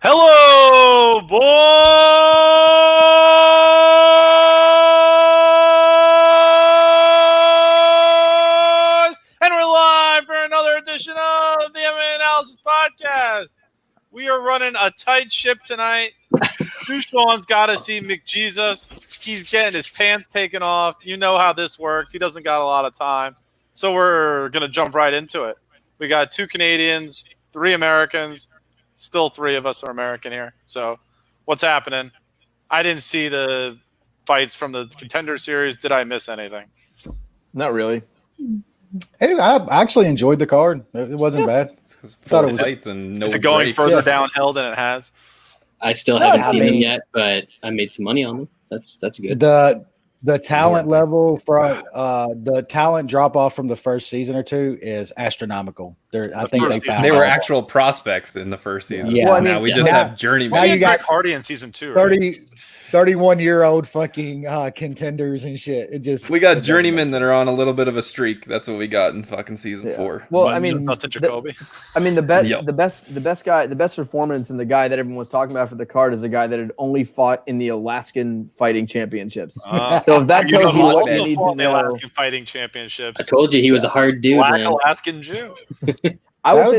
Hello, boys! And we're live for another edition of the MMA Analysis Podcast. We are running a tight ship tonight. Sean's got to see McJesus. He's getting his pants taken off. You know how this works. He doesn't got a lot of time. So we're going to jump right into it. We got 2 Canadians, 3 Americans. Still 3 of us are American here. So what's happening? I didn't see the fights from the Contender Series. Did I miss anything? Not really. Hey, I actually enjoyed the card. It wasn't bad. Thought it was fights and no. Is it going further downhill than it has? I still haven't seen them yet, but I made some money on them. That's good. The talent level for the talent drop off from the first season or 2 is astronomical. I think they were actual prospects in the first season. Yeah, well, now we just have journeymen. Now you got Hardy in season 2, right? 31-year-old fucking contenders and shit. We got journeymen that are on a little bit of a streak. That's what we got in fucking season 4. Well, Dustin Jacoby. The best performance and the guy that everyone was talking about for the card is a guy that had only fought in the Alaskan Fighting Championships. So if that tells you what you need to know, Alaskan Fighting Championships. I told you he was a hard dude. Black man. Alaskan Jew. I would say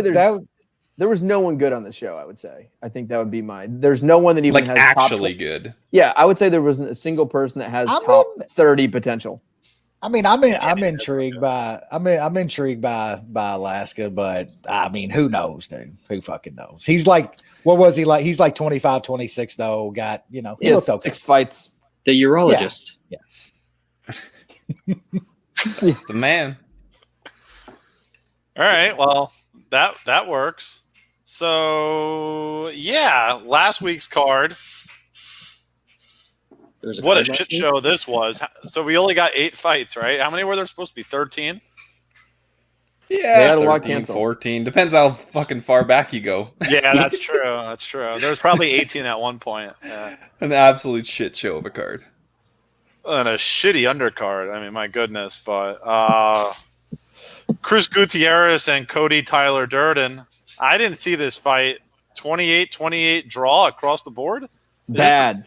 there was no one good on the show, I would say. I think that would be mine. There's no one that even has actually top good. Yeah, I would say there wasn't a single person that has top 30 potential. I mean, I'm intrigued by Alaska, but I mean, who knows, dude? Who fucking knows? He's like, what was he like? He's like 25, 26 though. Got, he looked okay. 6 fights. The urologist. Yeah. It's the man. All right, well, that works. So, yeah, last week's card. What a shit show this was. So we only got 8 fights, right? How many were there supposed to be? 13? Yeah, had a lot 13, canceled. 14. Depends how fucking far back you go. Yeah, that's true. That's true. There was probably 18 at one point. Yeah. An absolute shit show of a card. And a shitty undercard. I mean, my goodness. But Chris Gutierrez and Cody Tyler Durden. I didn't see this fight. 28-28 draw across the board? Bad.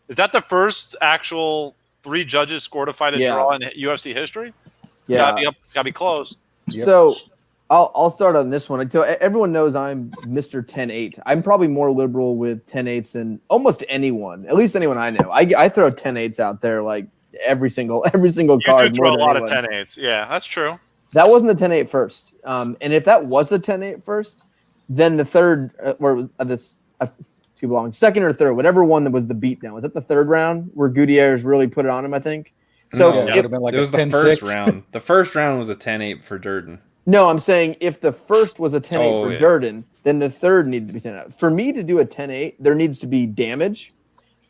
Is that the first actual 3 judges scored a fight a draw in UFC history? It's gotta be close. Yep. So I'll start on this one. Until everyone knows I'm Mr. 10-8. I'm probably more liberal with 10-8s than almost anyone. At least anyone I know. I throw 10-8s out there like every single card. You do throw a lot anyone. of 10-8s. Yeah, that's true. That wasn't the 10-8 first. And if that was the 10-8 first, then the third too long. Second or third, whatever one that was the beatdown. Was that the third round where Gutierrez really put it on him, I think? So no, it was the first round. The first round was a 10-8 for Durden. No, I'm saying if the first was a 10-8 for Durden, then the third needed to be 10-8. For me to do a 10-8, there needs to be damage.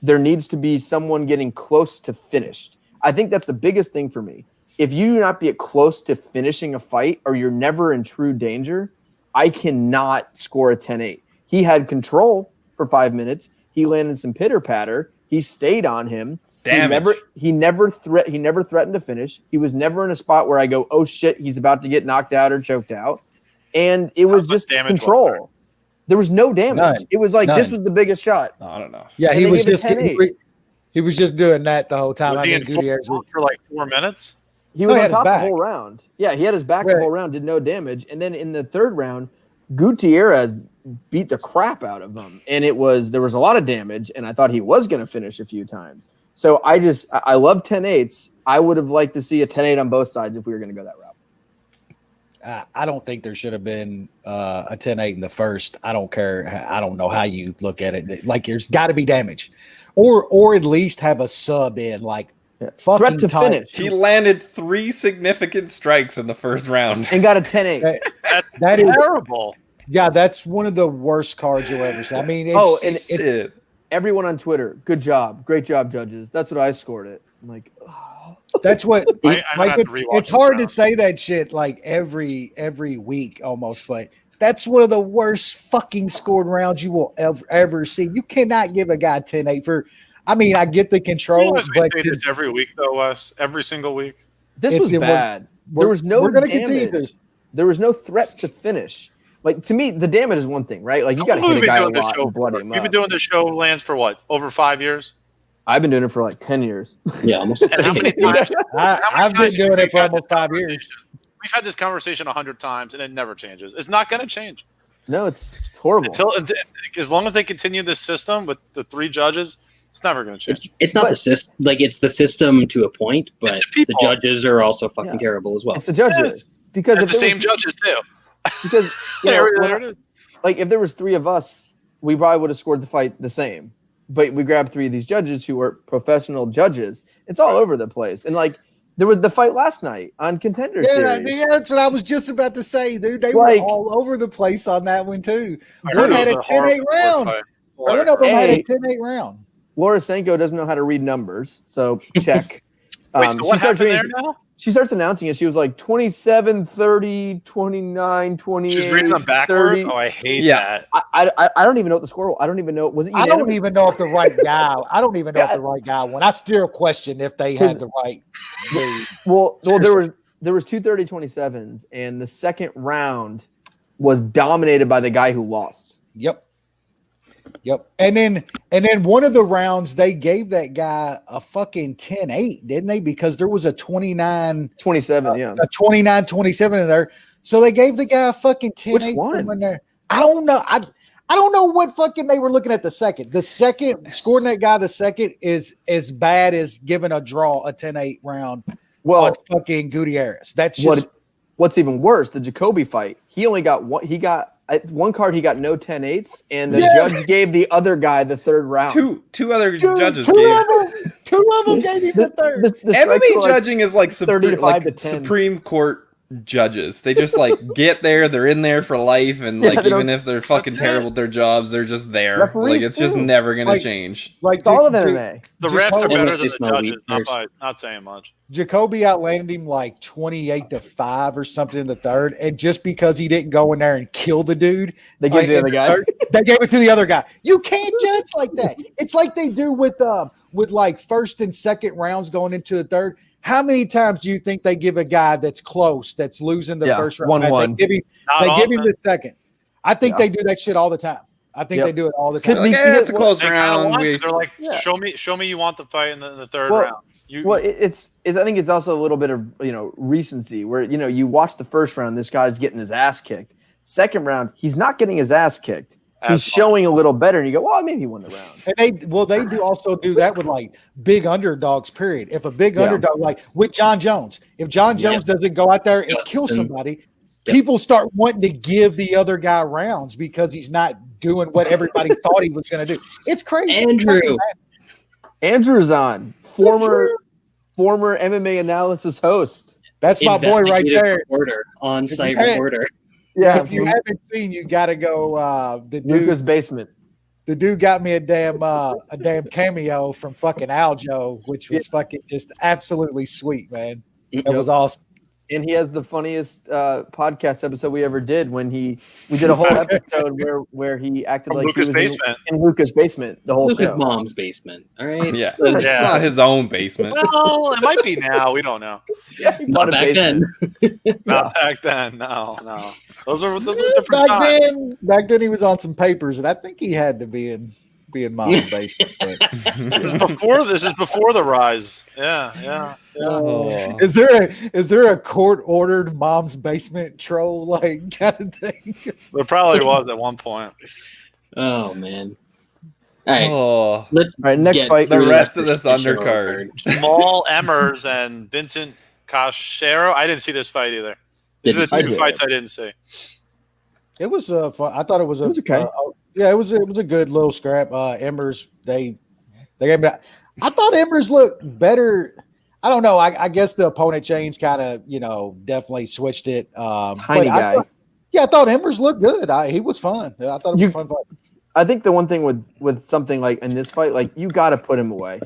There needs to be someone getting close to finished. I think that's the biggest thing for me. If you do not get close to finishing a fight or you're never in true danger, I cannot score a 10-8. He had control for 5 minutes. He landed some pitter-patter. He stayed on him. He never threatened to finish. He was never in a spot where I go, oh shit, he's about to get knocked out or choked out. And it was just control. There was no damage. None. It was like this was the biggest shot. I don't know. Yeah, And he they was gave it just 10-8. he was just doing that the whole time. Was he in for like 4 minutes? He was he on had his top the back. whole round. Yeah, he had his back the whole round, did no damage. And then in the third round, Gutierrez beat the crap out of him. And there was a lot of damage, and I thought he was going to finish a few times. So I love 10-8s. I would have liked to see a 10-8 on both sides if we were going to go that route. I don't think there should have been a 10-8 in the first. I don't care. I don't know how you look at it. Like there's got to be damage, or at least have a sub in like fucking threat to finish. He landed 3 significant strikes in the first round And got a 10-8. That is terrible. Yeah, that's one of the worst cards you'll ever see. I mean, Shit. Everyone on Twitter, good job. Great job, judges. That's what I scored it. I'm like, that's what it's hard to round. say that shit like every week almost, but that's one of the worst fucking scored rounds you will ever see. You cannot give a guy 10-8 for. I mean, I get the control, we but say this every week though, Wes. Every single week. this was bad. There was no we're gonna damage. continue to. There was no threat to finish. Like to me, the damage is one thing, right? Like you got to hit a guy a lot and bloody him You've up. been doing this show, Lance, for what? Over 5 years? I've been doing it for like 10 years. Yeah, almost. And how many times? I've been doing it for almost 5 years. We've had this conversation 100 times, and it never changes. It's not going to change. No, it's horrible. As long as they continue this system with the 3 judges, it's never going to change. It's not the system. Like it's the system to a point, but the judges are also fucking terrible as well. It's the judges because it's the same judges too. Because there it is. Like if there was 3 of us, we probably would have scored the fight the same. But we grabbed 3 of these judges who are professional judges. It's all over the place. And like there was the fight last night on Contender Series. Yeah, that's what I was just about to say, dude. They were all over the place on that one too. One had a 10-8 round. One of them had a 10-8 round. Lorisenko doesn't know how to read numbers, so check. Wait, so what happened there now? She starts announcing it. She was like 27, 30, 29, 28. She's reading them backward. 30. Oh, I hate that. I don't even know what the score was. I don't even know. Was it unanimous? I don't even know if the right guy. I don't even know if the right guy won. I still question if they had the right. Well, there was 2 30-27s, and the second round was dominated by the guy who lost. Yep. And then one of the rounds they gave that guy a fucking 10-8, didn't they? Because there was a 29-27 a 29-27 in there. So they gave the guy a fucking 10-8 in there. I don't know. I don't know what fucking they were looking at the second. The second scoring that guy the second is as bad as giving a draw a 10-8 round on fucking Gutierrez. That's just what's even worse, the Jacoby fight. He only got one. He got one card. He got no 10-8s, and the judge gave the other guy the third round. Two other judges. Two of them gave him the third. The MMA judging is like Supreme Court judges. They just like get there. They're in there for life, and like even if they're fucking terrible at their jobs, they're just there. Referees like it's just never gonna change. Like all of MMA. The refs are better than the judges. Not saying much. Jacoby outlanded him like 28-5 or something in the third, and just because he didn't go in there and kill the dude, they gave it to the other guy. They gave it to the other guy. You can't judge like that. It's like they do with like first and second rounds going into the third. How many times do you think they give a guy that's close, that's losing the first round? 1-1. They give him the second. I think they do that shit all the time. I think they do it all the time. Like, it's a close round. They're like, show me you want the fight in the third round. I think it's also a little bit of recency where you watch the first round, this guy's getting his ass kicked. Second round, he's not getting his ass kicked. He's showing a little better, and you go, well, maybe he won the round. And they do also do that with like big underdogs. Period. If a big underdog, like with John Jones, if John Jones doesn't go out there and kill somebody, people start wanting to give the other guy rounds because he's not doing what everybody thought he was going to do. It's crazy. Andrew's on, former MMA analysis host. That's my boy right there. On-site reporter. Yeah, if you haven't seen, you got to go. Luca's basement. The dude got me a damn cameo from fucking Aljo, which was fucking just absolutely sweet, man. That was awesome. And he has the funniest podcast episode we ever did when we did a whole episode where he acted like Luca's he was basement. in Luca's basement the whole Luca's show. mom's basement. All right. Yeah. It's not his own basement. Well, it might be now. We don't know. Not back then. Not back then. No. Those are different times. Back then he was on some papers, and I think he had to be in mom's basement. This is before the rise. Yeah. Oh. Is there a court ordered mom's basement troll like kind of thing? There probably was at one point. Oh man. All right. Next fight. The rest of this undercard. Jamal Emmers and Vincent Cachero. I didn't see this fight either. These are the two fights I didn't see. It was fun. I thought it was okay. It was a good little scrap. Emmers, they gave me. I thought Emmers looked better. I don't know. I guess the opponent change kind of definitely switched it. Tiny guy. I thought Emmers looked good. He was fun. I thought it was a fun fight. I think the one thing with something like in this fight, like you got to put him away.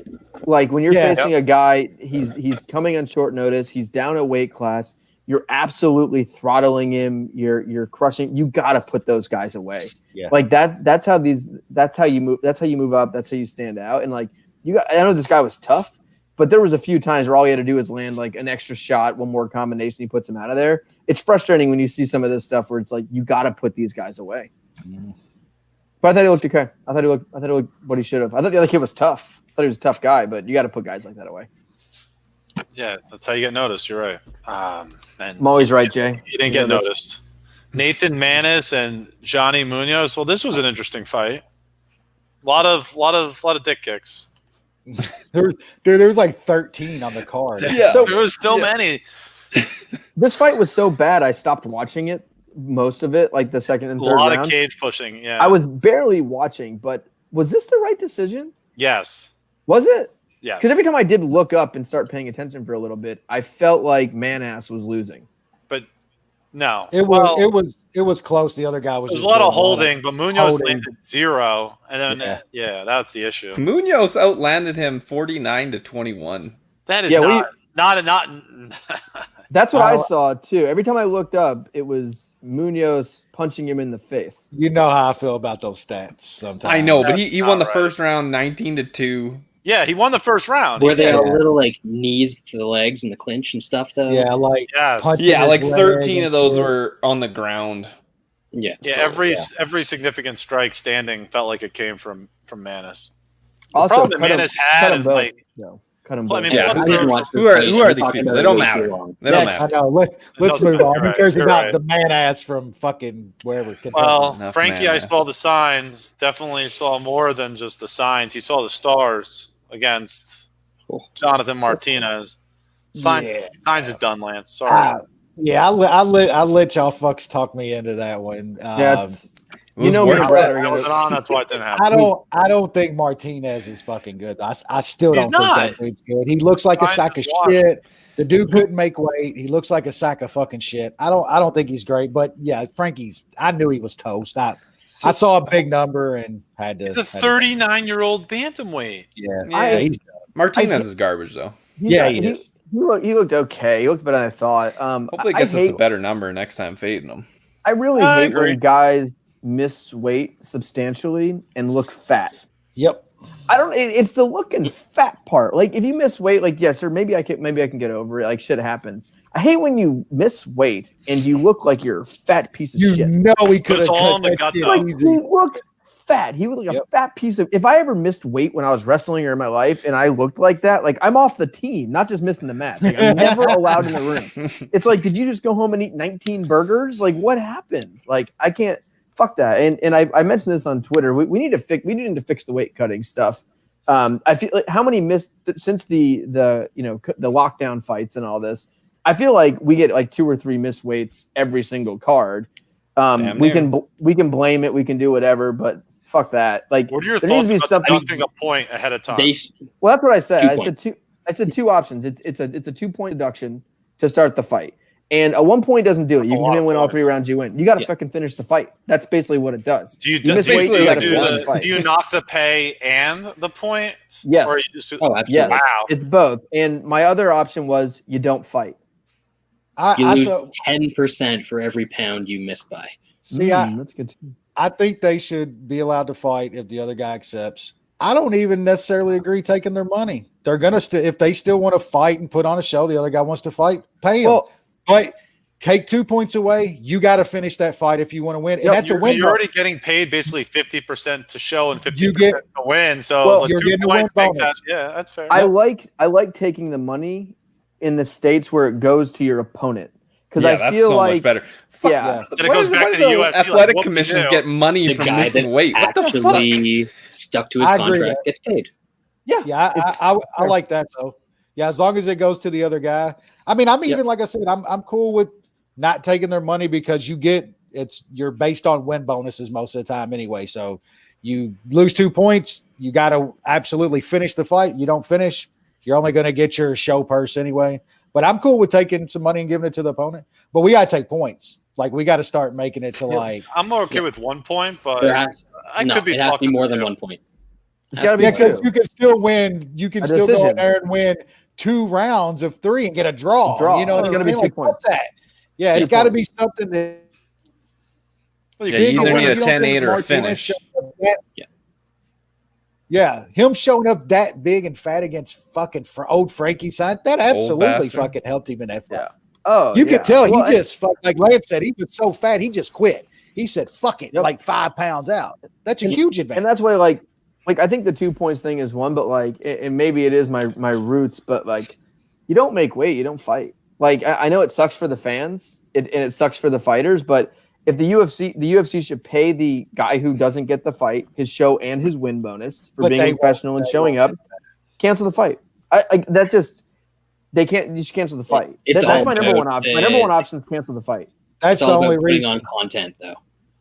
Like when you're facing a guy, he's coming on short notice. He's down a weight class. You're absolutely throttling him. You're crushing. You got to put those guys away. Yeah. Like that's how you move. That's how you move up. That's how you stand out. And like I know this guy was tough, but there was a few times where all he had to do was land like an extra shot, one more combination, he puts him out of there. it's frustrating when you see some of this stuff where it's like you got to put these guys away. But I thought he looked okay. I thought he looked what he should have. I thought the other kid was tough. I thought he was a tough guy, but you got to put guys like that away. Yeah, that's how you get noticed. You're right. I'm always right, Jay. You didn't get noticed. Nathan Manis and Johnny Muñoz. Well, this was an interesting fight. A lot of dick kicks. There was like 13 on the card. Yeah, there was so many. This fight was so bad, I stopped watching it. Most of it, like the second and third round. A lot of cage pushing. Yeah, I was barely watching, but was this the right decision? Yes. Was it? Yeah. Because every time I did look up and start paying attention for a little bit, I felt like Manass was losing. But no, it was close. The other guy was. There was a lot of holding, but Muñoz landed 0, and then that's the issue. Muñoz outlanded him 49-21. That is not. That's what I saw too. Every time I looked up, it was Muñoz punching him in the face. You know how I feel about those stats sometimes. I know, but he won the first round 19-2. Yeah, he won the first round. Were there a little like knees to the legs and the clinch and stuff though? Yeah, like like 13 of those were on the ground. Yeah. Yeah, every significant strike standing felt like it came from Manis. Also, Manis had cut him. I mean, who are these people? They don't matter. They don't matter. I know. Let's move on. Who cares about the man ass from fucking wherever? Well, Frankie, I saw the signs. Definitely saw more than just the signs. He saw the stars against Jonathan Martinez. Signs is done, Lance. Sorry. I'll let y'all fucks talk me into that one. You know, that's why it didn't happen. I don't think Martinez is fucking good. I still don't think that dude's good. He looks like a sack of shit. The dude couldn't make weight. He looks like a sack of fucking shit. I don't think he's great, but yeah, I knew he was toast. I saw a big number and had to. He's a 39-year-old bantamweight. Yeah. Martinez is garbage though. He is. He looked okay. He looked better than I thought. Hopefully, it gets us a better number next time fading him. I really hate when guys miss weight substantially and look fat. Yep. It's the looking fat part. Like if you miss weight, like yeah, sure, maybe I can get over it. Like shit happens. I hate when you miss weight and you look like you're a fat piece of shit. You know he could have all in the gut though. Like, he looked fat. He looked like a fat piece of. If I ever missed weight when I was wrestling or in my life and I looked like that, like I'm off the team, not just missing the match. Like, I'm never allowed in the room. It's like, did you just go home and eat 19 burgers? Like what happened? Like I can't. Fuck that. And I mentioned this on Twitter. We need to fix the weight cutting stuff. I feel like how many missed since the lockdown fights and all this. I feel like we get like 2 or 3 missed weights every single card. We can blame it. We can do whatever, but fuck that. Like, what are your thoughts about deducting a point ahead of time? Well, that's what I said. I said two options. It's a 2-point deduction to start the fight. And a 1 point doesn't do it. You can win all 3 rounds. You win. You got to fucking finish the fight. That's basically what it does. Do you knock the pay and the points? Yes. Or you just absolutely. Yes. Wow. It's both. And my other option was you don't fight. You lose 10% for every pound you miss by. See, that's good. I think they should be allowed to fight if the other guy accepts. I don't even necessarily agree taking their money. They're gonna if they still want to fight and put on a show, the other guy wants to fight, pay him. Well, but take 2 points away. You got to finish that fight if you want to win. And that's a win. You're already getting paid basically 50% to show and 50% to win. So you're getting a win bonus. That's fair. I like taking the money in the states where it goes to your opponent because I feel so like much better. And it goes back to the UFC. Athletic commissions get money from missing weight. What the fuck? Stuck to his contract gets paid. Yeah, I like that though. Yeah, as long as it goes to the other guy. I mean, even like I said, I'm cool with not taking their money because you're based on win bonuses most of the time anyway. So you lose 2 points, you got to absolutely finish the fight. You don't finish, you're only going to get your show purse anyway. But I'm cool with taking some money and giving it to the opponent. But we got to take points. Like we got to start making it to I'm okay with 1 point, but it has to be more than 1 point. It's got to be because you can still win. You can still go in there and win 2 rounds of 3 and get a draw. You know, it's going to be 2 points. Yeah, it's got to be something that. You either need a 10-8 or a finish. Yeah, him showing up that big and fat against fucking old Frankie Sanchez, that absolutely fucking helped him in that fight. Oh, you could tell he just like Lance said, he was so fat he just quit. He said, "Fuck it," like 5 pounds out. That's a huge advantage, and that's why like I think the 2 points thing is one, but like, and maybe it is my roots, but like, you don't make weight, you don't fight. Like I know it sucks for the fans, and it sucks for the fighters, but if the UFC should pay the guy who doesn't get the fight his show and his win bonus for being professional and showing up, cancel the fight. They can't. You should cancel the fight. That's my number one option. My number one option is cancel the fight. That's the only reason. On content though.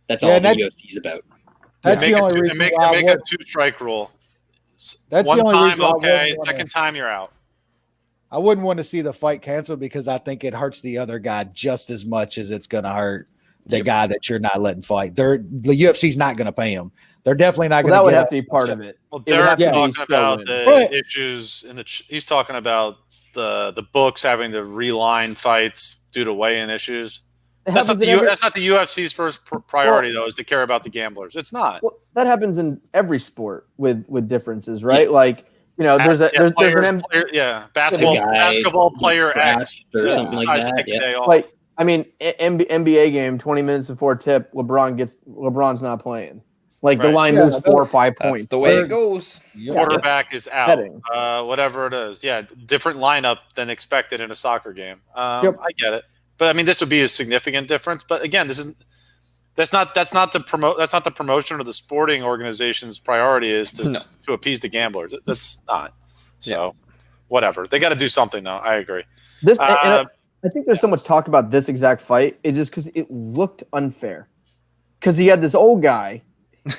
That's all the UFC is about. That's the only reason. Make a 2-strike rule. That's one the only time, reason. Okay. Second time, you're out. I wouldn't want to see the fight canceled because I think it hurts the other guy just as much as it's going to hurt the guy that you're not letting fight. The UFC's not going to pay him. They're definitely not going to. That would have to be part of it. Well, Derek's talking about the issues in he's talking about the books having to reline fights due to weigh-in issues. That's not the UFC's first priority, though, is to care about the gamblers. It's not. Well, that happens in every sport with differences, right? Yeah. Like, there's basketball player X or something like that. Yeah. Like, I mean, NBA game, 20 minutes before tip, LeBron's not playing. Like the line moves 4 or 5 points. That's the way it goes. Quarterback is out. Whatever it is. Yeah, different lineup than expected in a soccer game. I get it. But I mean, this would be a significant difference. But again, that's not the promotion of the sporting organization's priority is to appease the gamblers. That's not. So whatever. They got to do something though. I agree. I think there's so much talk about this exact fight. It's just because it looked unfair. Because he had this old guy.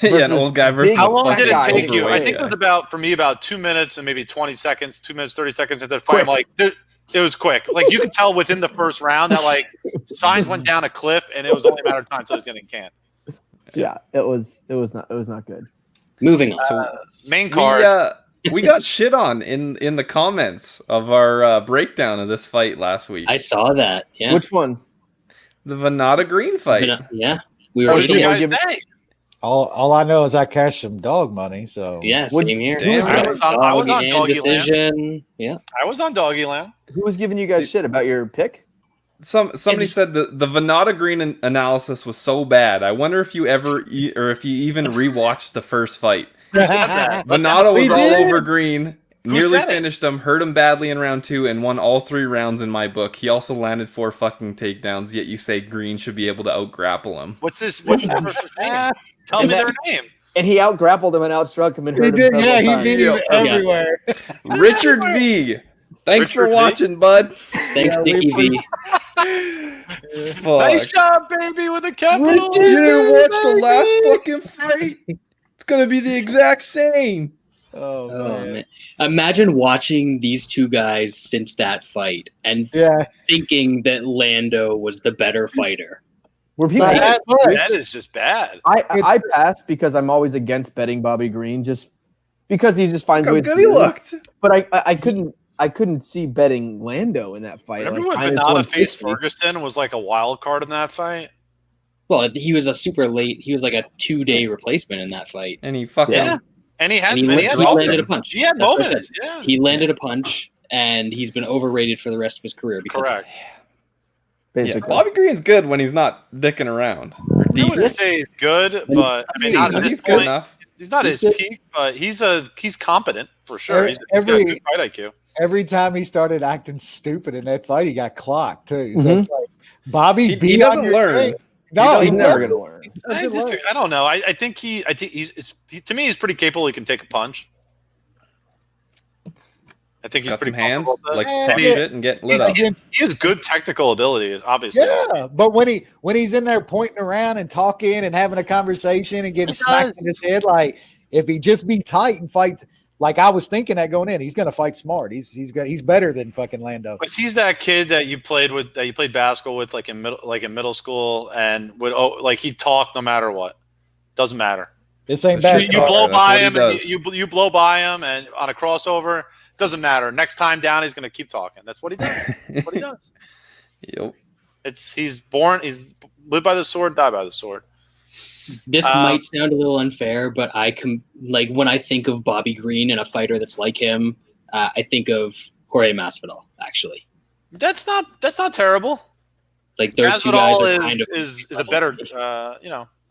An old guy versus. How long did it take you? I think it was about 2 minutes and maybe 20 seconds, 2 minutes, 30 seconds into the fight. I'm like, dude, it was quick. Like you could tell within the first round that like signs went down a cliff and it was only a matter of time until he was getting canned. Yeah, it was not good. Moving on. So main card. We got shit on in the comments of our breakdown of this fight last week. I saw that. Yeah. Which one? The Venata Green fight. Yeah. We were. What did you guys say? All I know is I cashed some dog money. So yeah, same here. I was on Doggy decision. Land. Yeah, I was on Doggy Land. Who was giving you guys shit about your pick? Somebody said the Venata Green analysis was so bad. I wonder if you even rewatched the first fight. Venata was all over Green. Nearly finished him, hurt him badly in round 2, and won all 3 rounds in my book. He also landed 4 fucking takedowns, yet you say Green should be able to out-grapple him. What's this person's name? Tell me their name. And he out-grappled him and outstruck him and hurt him. He beat him everywhere. Richard V. Thanks for watching, bud. Thanks, Dickie V. Nice job, baby, with a capital. You didn't watch the last fucking fight? It's going to be the exact same. Oh man. Imagine watching these two guys since that fight and thinking that Lando was the better fighter. Were people that is just bad. I passed because I'm always against betting Bobby Green just because he just finds ways to he looked. But I couldn't see betting Lando in that fight. Remember when Venata faced Ferguson was like a wild card in that fight? Well, he was a super late. He was like a 2-day replacement in that fight, and he fucking and he landed a punch. He had moments. Yeah, he landed a punch, and he's been overrated for the rest of his career. Correct. Basically, Bobby Green's good when he's not dicking around. I wouldn't say he's good, but I mean, he's good enough. He's not his peak, but he's competent for sure. He's got a good fight IQ. Every time he started acting stupid in that fight, he got clocked too. So it's like Bobby, he doesn't learn. No, he's never gonna learn. I don't know. I think he's to me he's pretty capable. He can take a punch. I think he's got pretty some hands, like shit and get lit up. He has good technical ability, obviously. Yeah, but when he's in there pointing around and talking and having a conversation and getting smacked in his head, like if he just be tight and fights, like I was thinking that going in, he's gonna fight smart. He's better than fucking Lando. Because he's that kid that you played with, that you played basketball with, like in middle school, and would he'd talk no matter what. Doesn't matter. This ain't bad. You blow by him, and you blow by him, and on a crossover. Doesn't matter. Next time down, he's going to keep talking. That's what he does. That's what he does. Yep. He's live by the sword, die by the sword. This might sound a little unfair, but when I think of Bobby Green and a fighter that's like him, I think of Jorge Masvidal, actually. That's not terrible. Like those two guys are is a better,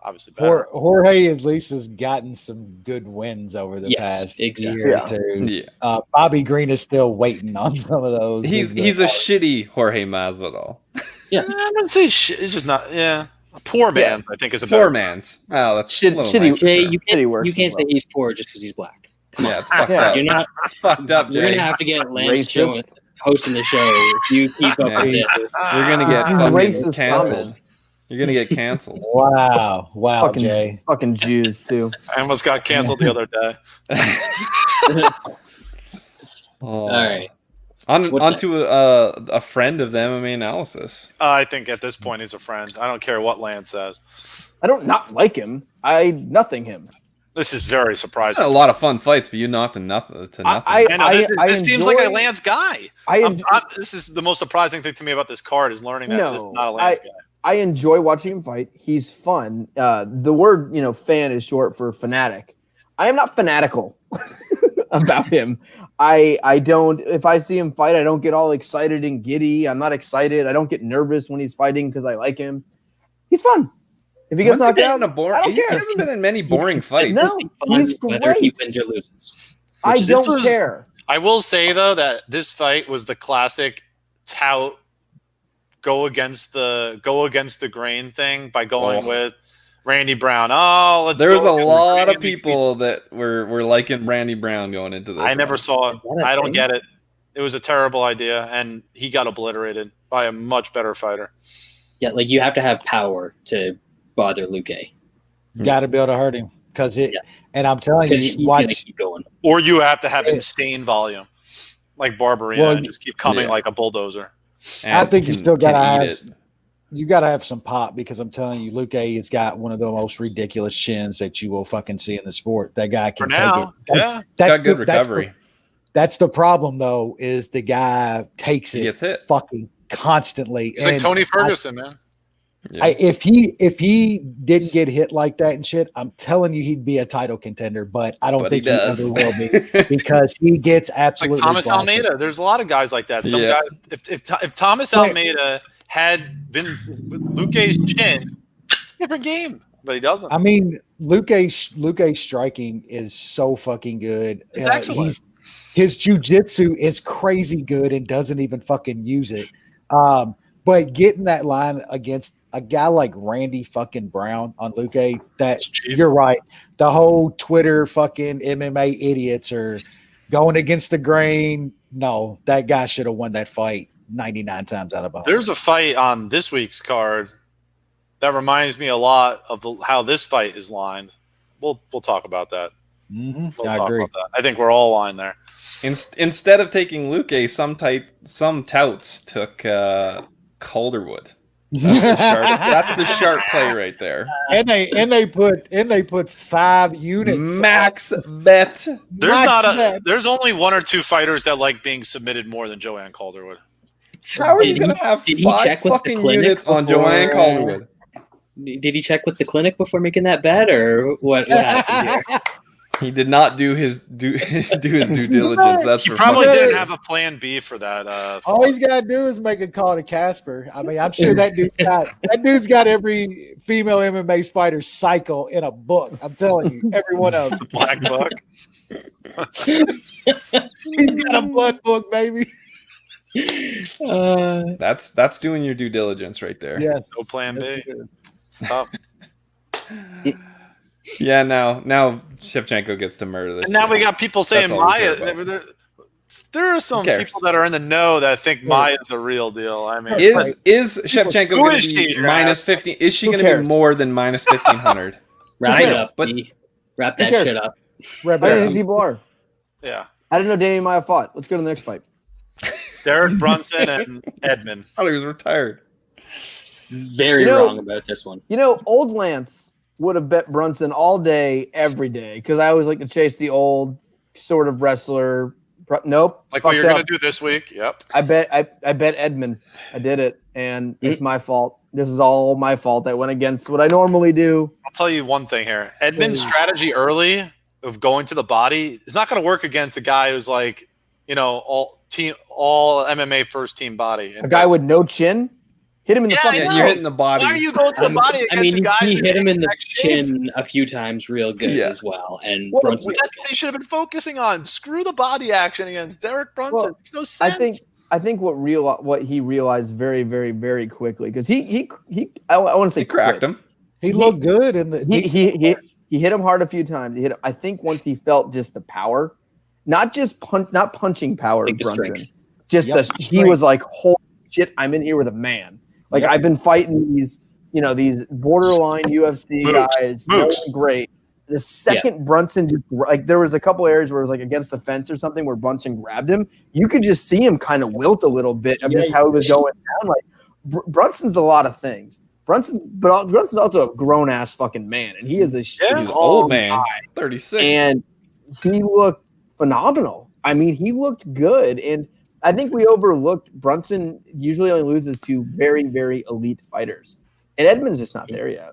obviously better. Jorge at least has gotten some good wins over the past year or two. Yeah. Bobby Green is still waiting on some of those. He's a shitty Jorge Masvidal. Yeah, I wouldn't say shit. It's just not. Yeah, a poor man. I think is a poor man's. Oh, that's shitty. Jay, you can't say he's poor just because he's black. Yeah, it's fucked up. You're not. It's fucked up, Jay. You're gonna have to get Lance Jones hosting the show if you keep up with this. You're gonna get fucking canceled. You're gonna get canceled. Wow, fucking, Jay. Fucking Jews too. I almost got canceled the other day. All right. On to a friend of the MMA Analysis. I think at this point he's a friend. I don't care what Lance says. I don't not like him. I nothing him. This is very surprising. A lot of fun fights for you not to nothing. This seems like a Lance guy. This is the most surprising thing to me about this card is learning that this is not a Lance guy. I enjoy watching him fight. He's fun. The word fan is short for fanatic. I am not fanatical about him. I don't. If I see him fight, I don't get all excited and giddy. I'm not excited. I don't get nervous when he's fighting because I like him. He's fun. If he gets knocked out, he hasn't been in many boring fights. No, he's great. Whether he wins or loses. I don't care. I will say though that this fight was the classic tout go against the grain thing by going with Randy Brown. There was a lot of people that were liking Randy Brown going into this. I never saw it. I don't get it. It was a terrible idea, and he got obliterated by a much better fighter. Yeah, like you have to have power to bother Luque. Got to be able to hurt him and I'm telling you, watch keep going. Or you have to have insane volume, like Barbarina, and just keep coming like a bulldozer. And I think you still got to have some pop because I'm telling you, Luque has got one of the most ridiculous chins that you will fucking see in the sport. That guy can take it. That's got good recovery. That's the problem, though, is the guy takes it fucking constantly. He's like Tony Ferguson, man. Yeah. If he didn't get hit like that and shit, I'm telling you he'd be a title contender, but I don't think he ever will be because he gets absolutely like Thomas Almeida. There's a lot of guys like that. Some guys, if Thomas Almeida had been Luque's chin, it's a different game, but he doesn't. I mean, Luque's striking is so fucking good. It's excellent. His jiu-jitsu is crazy good and doesn't even fucking use it. But getting that line against a guy like Randy fucking Brown on Luque, you're right. The whole Twitter fucking MMA idiots are going against the grain. No, that guy should have won that fight 99 times out of 100. There's a fight on this week's card that reminds me a lot of how this fight is lined. We'll talk about that. Mm-hmm. I agree. I think we're all aligned there. Instead of taking Luque, some touts took Calderwood. That's the sharp play right there. And they put 5 units. Max bet. There's only 1 or 2 fighters that like being submitted more than Joanne Calderwood. How are you going to have 5 fucking units on Joanne Calderwood? Did he check with the clinic before making that bet, or what happened here? He did not do his due diligence. That's he probably didn't have a plan B for that. All he's got to do is make a call to Casper. I mean, I'm sure that dude's got every female MMA fighter cycle in a book. I'm telling you, every one of them. The black book. He's got a blood book, baby. That's doing your due diligence right there. Yes. No plan B. Stop. Yeah, now Shevchenko gets to murder this. And now we got people saying Maya. There are some people that are in the know that think Maya's the real deal. I mean, is Shevchenko going to be minus 15? Is she going to be more than minus 1,500? Wrap it up. Wrap that shit up. Wrap it up. People are. Yeah. I didn't know Danny Maya fought. Let's go to the next fight. Derek Brunson and Edmund. Oh, he was retired. Very wrong about this one. Old Lance would have bet Brunson all day, every day, because I always like to chase the old sort of wrestler. Nope. Like what you're going to do this week. Yep. I bet Edmund. I did it, and it's my fault. This is all my fault. I went against what I normally do. I'll tell you one thing here. Edmund's strategy early of going to the body is not going to work against a guy who's like, all all MMA first team body. A guy with no chin, hit him in the fucking. You're hitting the body. Why are you going to the body against a guy? He hit him in the chin a few times, real good as well. And Brunson, that's what he should have been focusing on. Screw the body action against Derek Brunson. Well, makes no sense. I think what he realized very, very, very quickly, because he I want to say cracked him. He looked good in the. He hit him hard a few times. He hit him, I think once he felt just the power, not punching power of Brunson, just he was like, holy shit, I'm in here with a man. Like I've been fighting these borderline UFC guys, great. The second Brunson just like there was a couple areas where it was like against the fence or something where Brunson grabbed him, you could just see him kind of wilt a little bit of just how he was going down. Like Brunson's a lot of things. Brunson's also a grown ass fucking man, and he is he's an old man, guy. 36, and he looked phenomenal. I mean, he looked good, and I think we overlooked Brunson usually only loses to very, very elite fighters, and Edmund's just not there yet.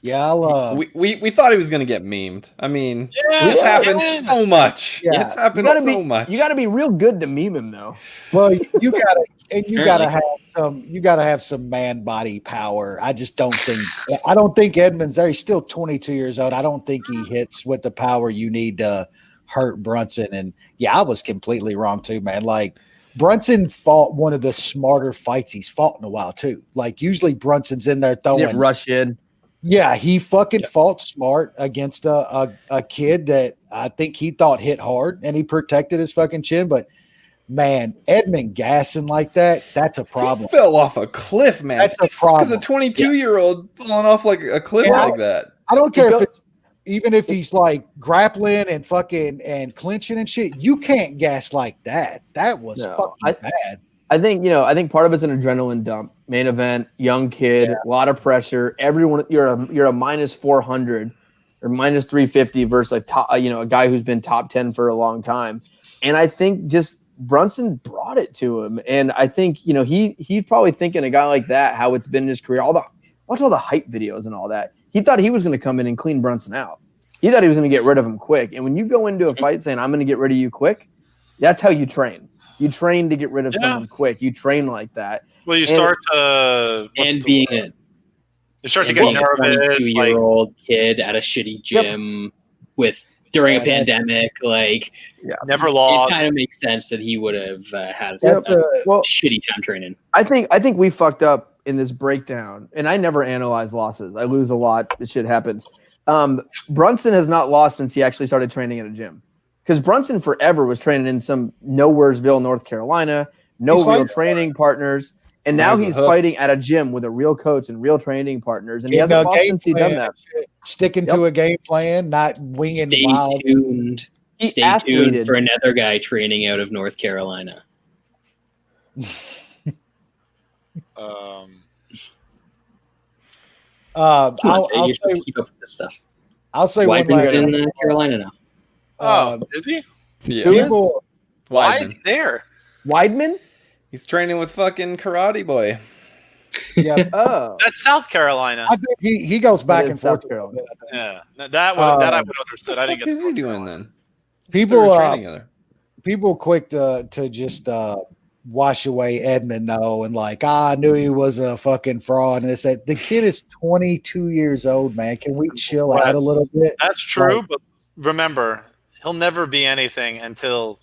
Yeah, we thought he was going to get memed. I mean, it's happened so much. Yeah. It's happened so much. You got to be real good to meme him, though. Well, you got to have some man body power. I don't think Edmund's there. He's still 22 years old. I don't think he hits with the power you need to hurt Brunson. And I was completely wrong too, man. Like Brunson fought one of the smarter fights he's fought in a while too. Like usually Brunson's in there throwing rush in. Yeah, he fucking fought smart against a kid that I think he thought hit hard, and he protected his fucking chin. But man, Edmund gassing like that's a problem. He fell off a cliff, man. That's a problem. Because a 22-year-old falling off like a cliff like that. I don't care even if he's like grappling and fucking and clinching and shit. You can't gas like that. That was fucking bad. I think part of it's an adrenaline dump. Main event, young kid, a lot of pressure. Everyone, you're a minus 400 or minus 350 versus a guy who's been top 10 for a long time. And I think just Brunson brought it to him. And I think he's probably thinking a guy like that, how it's been in his career. Watch all the hype videos and all that. He thought he was going to come in and clean Brunson out. He thought he was going to get rid of him quick. And when you go into a fight saying I'm going to get rid of you quick, that's how you train. You train to get rid of someone quick. You train like that. Well, you start to you start to get nervous. A 22-year-old kid at a shitty gym during a pandemic, never lost. It kind of makes sense that he would have had shitty time training. I think we fucked up in this breakdown, and I never analyze losses. I lose a lot. This shit happens. Brunson has not lost since he actually started training at a gym. Because Brunson forever was training in some nowheresville, North Carolina, real training partners. And now he's fighting at a gym with a real coach and real training partners. And he hasn't lost since he's done that. Sticking to a game plan, not winging wild. Stay tuned for another guy training out of North Carolina. I'll say, keep up with this stuff. I'll say one last in Carolina now. Is he? Yeah. Why is he there? Weidman? He's training with fucking Karate Boy. Yeah. That's South Carolina. I think he goes back and forth. Yeah. That I would have understood. I didn't get. What is he doing then? People quick to just wash away Edmund though, and I knew he was a fucking fraud. And it's that the kid is 22 years old, man. Can we chill out a little bit? That's true, but remember, he'll never be anything until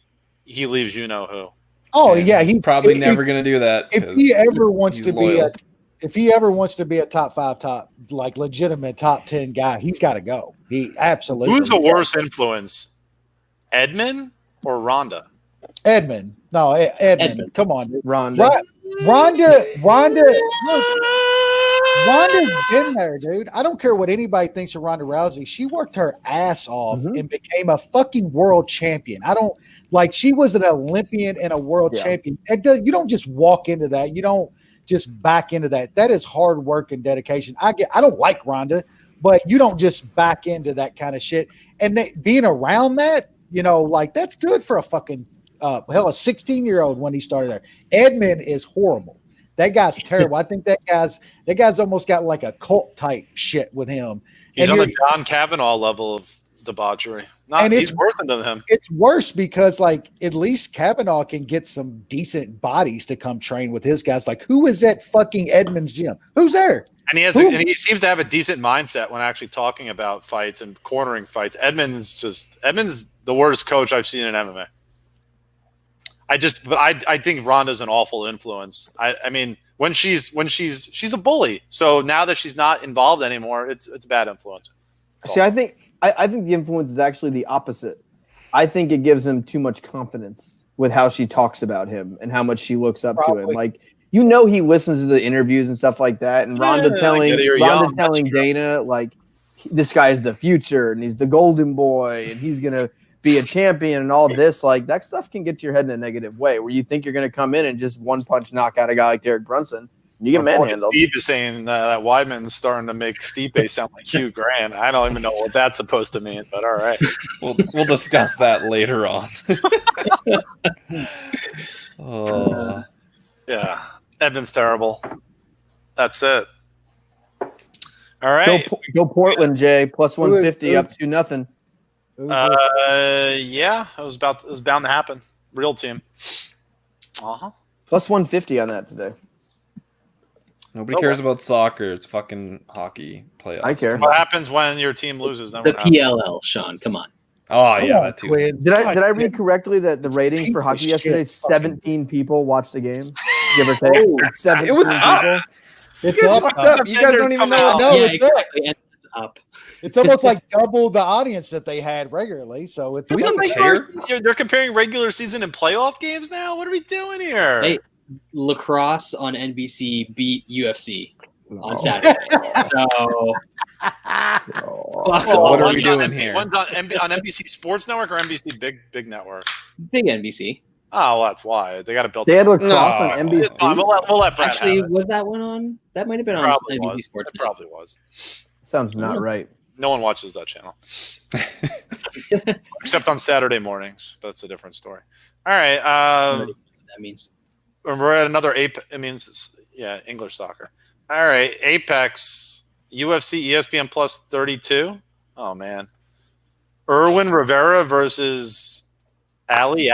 he leaves you know who. Oh yeah, he's probably never going to do that. If he ever wants to be a top 5, legitimate top 10 guy, he's got to go. He absolutely. Who's the worst influence, Edmund or Ronda? Edmund. No, Edmund. Come on, dude. Ronda's been there, dude. I don't care what anybody thinks of Ronda Rousey. She worked her ass off and became a fucking world champion. She was an Olympian and a world champion. You don't just walk into that. You don't just back into that. That is hard work and dedication. I don't like Ronda, but you don't just back into that kind of shit. And being around that, that's good for a fucking a 16-year-old when he started there. Edmund is horrible. That guy's terrible. I think that guy's almost got like a cult type shit with him. He's on the John Kavanaugh level of debauchery. He's worse than him. It's worse because, like, at least Kavanaugh can get some decent bodies to come train with his guys. Like, who is at fucking Edmonds gym? Who's there? And he seems to have a decent mindset when actually talking about fights and cornering fights. Edmonds the worst coach I've seen in MMA. I think Ronda's an awful influence. I mean, when she's a bully. So now that she's not involved anymore, it's a bad influence. See, I think the influence is actually the opposite. I think it gives him too much confidence with how she talks about him and how much she looks up to him. Like, he listens to the interviews and stuff like that. And Ronda telling Dana, like, this guy is the future and he's the golden boy and he's gonna be a champion and all this. Like, that stuff can get to your head in a negative way where you think you're gonna come in and just one punch knock out a guy like Derek Brunson. You get manhandled. Steve is saying that Weidman's starting to make Stipe sound like Hugh Grant. I don't even know what that's supposed to mean, but all right. We'll discuss that later on. Oh. Yeah. Edmonds terrible. That's it. All right. Go Portland, Jay. Plus 150 up to nothing. Yeah, it was bound to happen. Real team. Plus 150 on that today. Nobody cares about soccer. It's fucking hockey playoffs. I care. What happens when your team loses? The PLL, Sean. Come on. Oh, yeah, that too. Did I read correctly that the rating for hockey yesterday, 17 people watched the game? Give or take. 17 it was people. up. It's up. You guys don't even know. No, Yeah, it's exactly. And it's up. It's almost like double the audience that they had regularly. So it's they're comparing regular season and playoff games now. What are we doing here? Hey, lacrosse on NBC beat UFC on Saturday. So what are we doing here? One's on NBC Sports Network or NBC Big Network? Big NBC. Oh, well, that's why they got to build. They had lacrosse on NBC. We'll let Brad Actually, have it. was that one on? That might have been on Probably NBC was. Sports. It probably was. Sounds not right. No one watches that channel. Except on Saturday mornings. But that's a different story. All right. That means. We're at another Apex. It means, English soccer. All right. Apex. UFC ESPN plus 32. Oh, man. Irwin Rivera versus Ali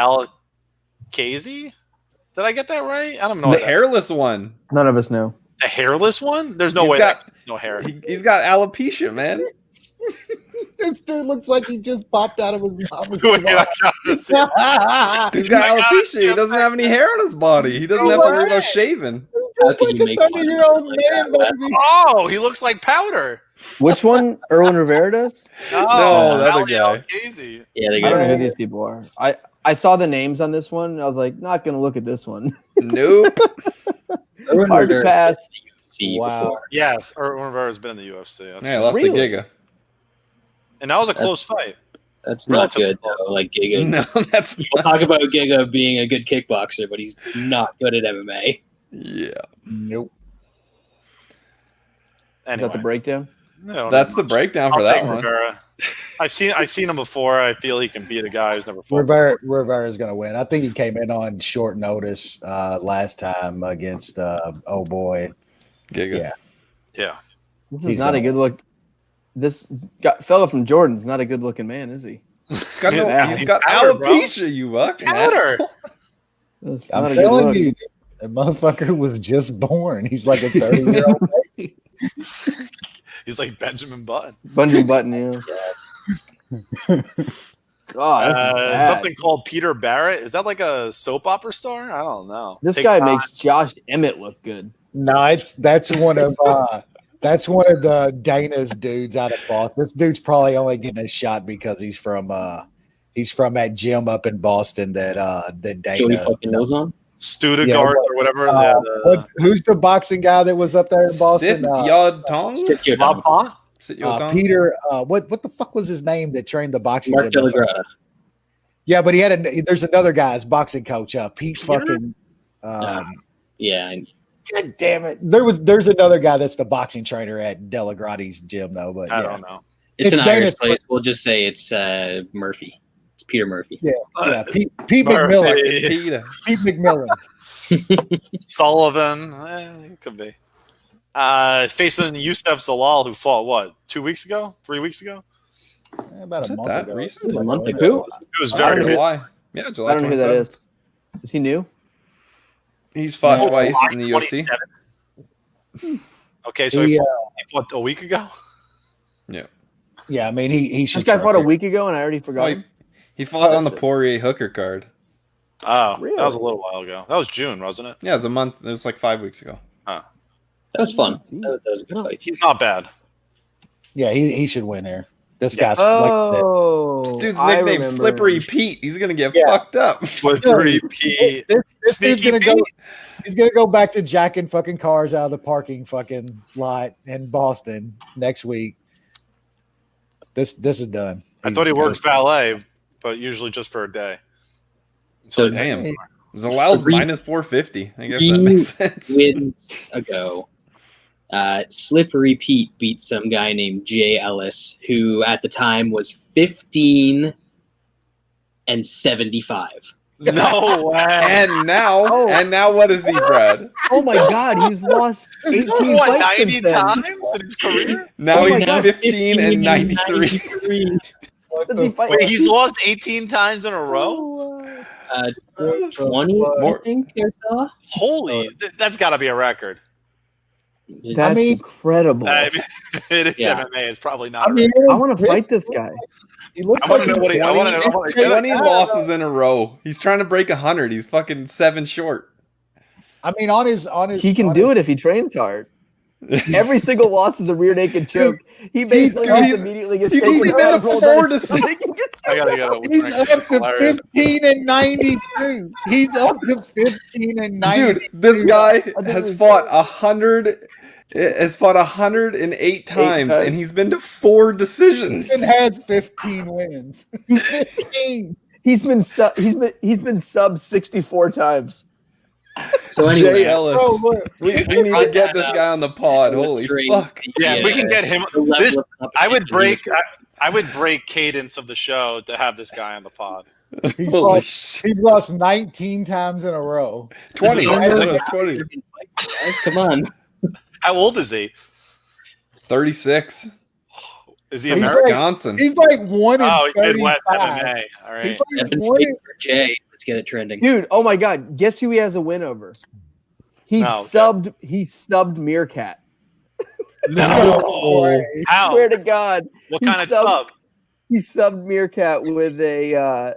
Qaisi? Did I get that right? I don't know. The hairless one. None of us know. The hairless one? There's no way. No hair. He's got alopecia, man. This dude looks like he just popped out of his mouth. He's got alopecia. He doesn't have any hair on his body. He doesn't have to worry about shaving. Just like a 30-year-old man, baby. Oh, he looks like powder. Which one? Irwin Rivera does? No, the other guy. Qaisi. Yeah, I don't know who these people are. I saw the names on this one, and I was like, not going to look at this one. Nope. Hard to pass. Wow. Before. Yes, Irwin Rivera's been in the UFC. Yeah, lost to Giga. And that was a close fight. That's not good, though. Like Giga. No, that's We'll talk about Giga being a good kickboxer, but he's not good at MMA. Yeah. Nope. Anyway. Is that the breakdown? No, that's the breakdown for that one. Rivera. I've seen him before. I feel he can beat a guy who's never fought. Rivera's going to win. I think he came in on short notice last time against Giga. Yeah. This is not a good look. This fella from Jordan's not a good looking man, is he? He's got alopecia, you buck. Powder. I'm telling you, that motherfucker was just born. He's like a 30-year-old baby. He's like Benjamin Button. Benjamin Button, yeah. God, something called Peter Barrett. Is that like a soap opera star? I don't know. This guy makes Josh Emmett look good. No, that's one of the Dana's dudes out of Boston. This dude's probably only getting a shot because he's from that gym up in Boston that Dana Joey fucking knows on. Stuttgart or whatever. Who's the boxing guy that was up there in Boston? Peter. What the fuck was his name that trained the boxing? Mark Delagrata. Yeah, but there's another guy's boxing coach. Pete fucking. Yeah. God damn it! There's another guy that's the boxing trainer at Delagrati's gym though. But I don't know. It's an Irish place. We'll just say it's Murphy. It's Peter Murphy. Yeah. Pete McMillan. Pete McMillan. Sullivan. It could be. Facing Youssef Zalal, who fought 2 weeks ago? 3 weeks ago? About a month ago. Recent? It was a month ago. Who? It was very July. Yeah, July. I don't know who that is. Is he new? He's fought twice in the UFC. Okay, so he fought a week ago. Yeah. Yeah, I mean he should. This guy fought a week ago, and I already forgot. Well, he fought on the Poirier Hooker card. Oh, Really? that was a little while ago. That was June, wasn't it? Yeah, it was a month. It was like 5 weeks ago. Huh. That was fun. That was a good fight. He's not bad. Yeah, he should win here. This guy's Oh, This dude's I nicknamed remember. Slippery Pete. He's gonna get Yeah. fucked up. Slippery Pete. This dude's Sneaky gonna go. Pete. He's gonna go back to jacking fucking cars out of the parking fucking lot in Boston next week. This is done. I thought he worked valet, but usually just for a day. So Damn. Zalal's minus 450. I guess that Three makes sense. wins ago, Slippery Pete beat some guy named Jay Ellis, who at the time was 15-75. No way. And now what is he, Brad? Oh my God, he's lost 18 What, fights 90 since then. times in his career? Now Oh my he's God. 15-93. Does he fight- Wait, he's lost 18 times in a row? 20, I think I saw. Holy, that's got to be a record. That's incredible. I mean, it is Yeah. MMA. It's probably not. I mean, I want to fight this guy. he looks I want to like know what he. I want to know. 20 losses in a row. He's trying to break 100. He's fucking 7 short. I mean, on his. He can do it if he trains hard. Every single loss is a rear naked choke. He basically immediately gets he's taken only out. been to 4 decisions. I gotta get a. He's up to 15-92. He's up to 15-92. Dude, this guy has fought 100. Has fought 108 times, and he's been to 4 decisions. He has 15 wins. 15. He's been sub 64 times. So anyway, Jay Ellis. Bro, look. We need to get this guy on the pod. Holy fuck! Yeah, if we can get him. the level This of I would break. competition I would break cadence of the show to have this guy on the pod. He's Holy lost, shit. he's lost 19 times in a row. 20. is That's 20. guys, come on. How old is he? 36. Is he He's American? Wisconsin. He's like 1 in Oh, he's Midwest 35. MMA. All right. He's like I've been 1 waiting in, for Jay. Let's get it trending. Dude, oh my God. Guess who he has a win over? He No, subbed Meerkat. No way. How? Swear to God. What He kind of subbed- sub? He subbed Meerkat with a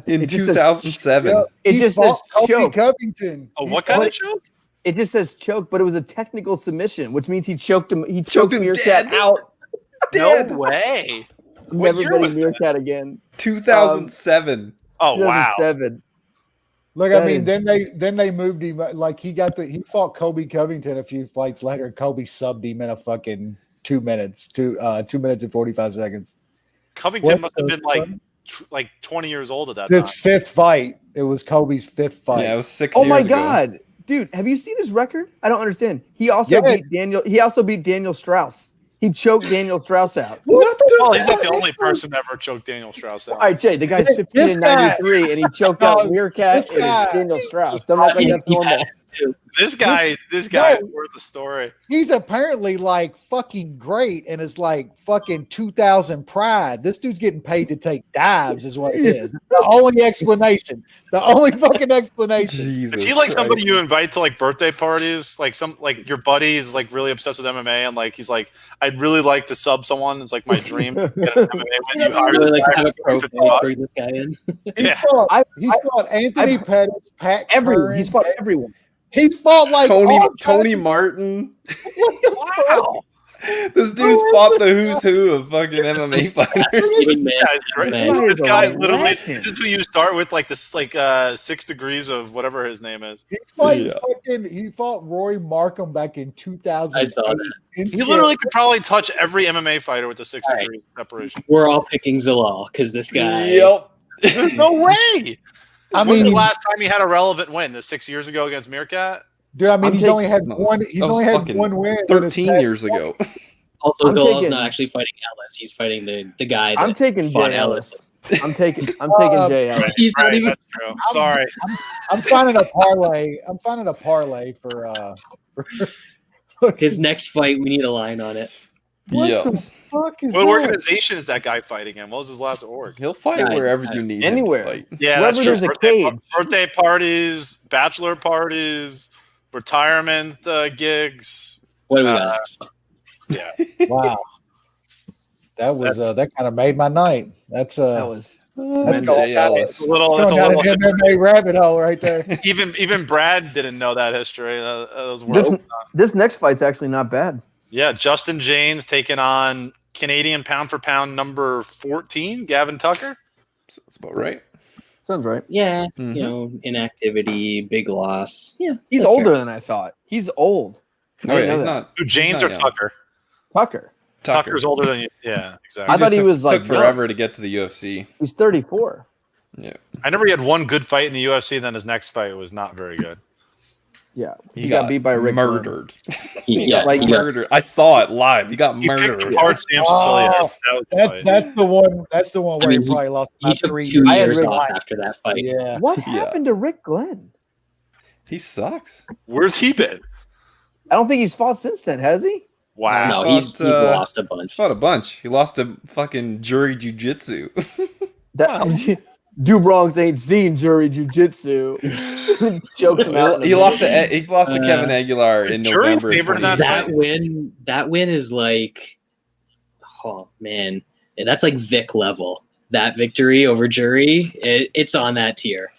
In it just says- 2007. It He just says fought Kobe choke. Covington. Oh, what kind of choke? It just says choke, but it was a technical submission, which means he choked him. He choked him Meerkat dead. out. No way. What Never year betting was this? Meerkat again. 2007. Oh wow. 2007. Look, I That mean, is- then they moved him. Like he fought Kobe Covington a few fights later, and Kobe subbed him in a fucking 2 minutes, 2 minutes and 45 seconds. Covington What must have the been like 20 years old at that His time. 5th fight. It was Kobe's 5th fight. Yeah, it was 6 Oh years my ago. God, dude! Have you seen his record? I don't understand. He also Yeah. beat Daniel. He also beat Daniel Strauss. He choked Daniel Strauss out. What the Well, he's not fuck? the only person to ever choked Daniel Strauss out. All right, Jay. The guy's This 15 and guy- 93, and he choked out Oh, Meerkat this guy- and Daniel Strauss. Don't act like that's He normal. has to. This guy is worth the story. He's apparently like fucking great and is like fucking 2000 pride. This dude's getting paid to take dives, is what it is. It's the only explanation. The only fucking explanation. Jesus. Is he like somebody Christ. you invite to like birthday parties? Like your buddy is like really obsessed with MMA and like he's like, I'd really like to sub someone. It's like my dream. to get an MMA when you I hire really this like to guy have a for pro 50 fight, bucks. bring this guy in. Yeah. He's fought Anthony Pettis, Pat Everyone. Curran. He's fought everyone. He's fought like Tony all Tony kinds Martin. Wow. This dude's fought the who's who of fucking MMA fighters. Even This man, guy's great. man. This guy's a literally legend. this is who you start with, like this, like 6 degrees of whatever his name is. He's fighting Yeah. fucking. He fought Roy Markham back in 2000. I saw that. He literally could probably touch every MMA fighter with the 6 All right. degrees separation. We're all picking Zalal because this guy. Yep. There's no way. I When's mean, the last time he had a relevant win? The 6 years ago against Meerkat? dude. I mean, I'm he's taking- only had No, one. that He's was only had fucking one win. 13 years ago. Also, I'm Zalal's taking- not actually fighting Ellis. He's fighting the guy that I'm taking fought Jay Ellis. Ellis. I'm taking Uh, Jay Ellis. He's not Right, even. that's true. Sorry. I'm finding a parlay. I'm finding a parlay for. His next fight, we need a line on it. What the fuck is What that? organization is that guy fighting in? What was his last org? He'll fight wherever you need anywhere. him to fight. Yeah, Wherever that's true. there's a cage. Birthday parties, bachelor parties, retirement gigs. What do we got next? Yeah. Wow. That kind of made my night. That's Jay Ellis. It's a little MMA rabbit hole right there. even Brad didn't know that history. That was This next fight's actually not bad. Yeah, Justin Jaynes taking on Canadian pound for pound number 14, Gavin Tucker. That's about right. Sounds right. Yeah, inactivity, big loss. Yeah, he's older than I thought. He's old. Oh yeah, he's not. Jaynes or young. Tucker? Tucker's older than you. Yeah, exactly. I thought he was took forever to get to the UFC. He's 34. Yeah. I remember he had one good fight in the UFC, then his next fight was not very good. Yeah, he got beat by Rick murdered. murdered. I saw it live. He got He murdered. picked apart Sam Sicilian. That's the one. That's the one where he probably lost He took 2 years off after that fight. Yeah. What happened to Rick Glenn? He sucks. Where's he been? I don't think he's fought since then, has he? Wow. No, he's lost a bunch. He fought a bunch. He lost to fucking jury jiu-jitsu. Dubronx ain't seen jury jiu-jitsu. Chokes him out. He lost to Kevin Aguilar in November. That win is like, oh man, that's like Vic level. That victory over Jury, it's on that tier.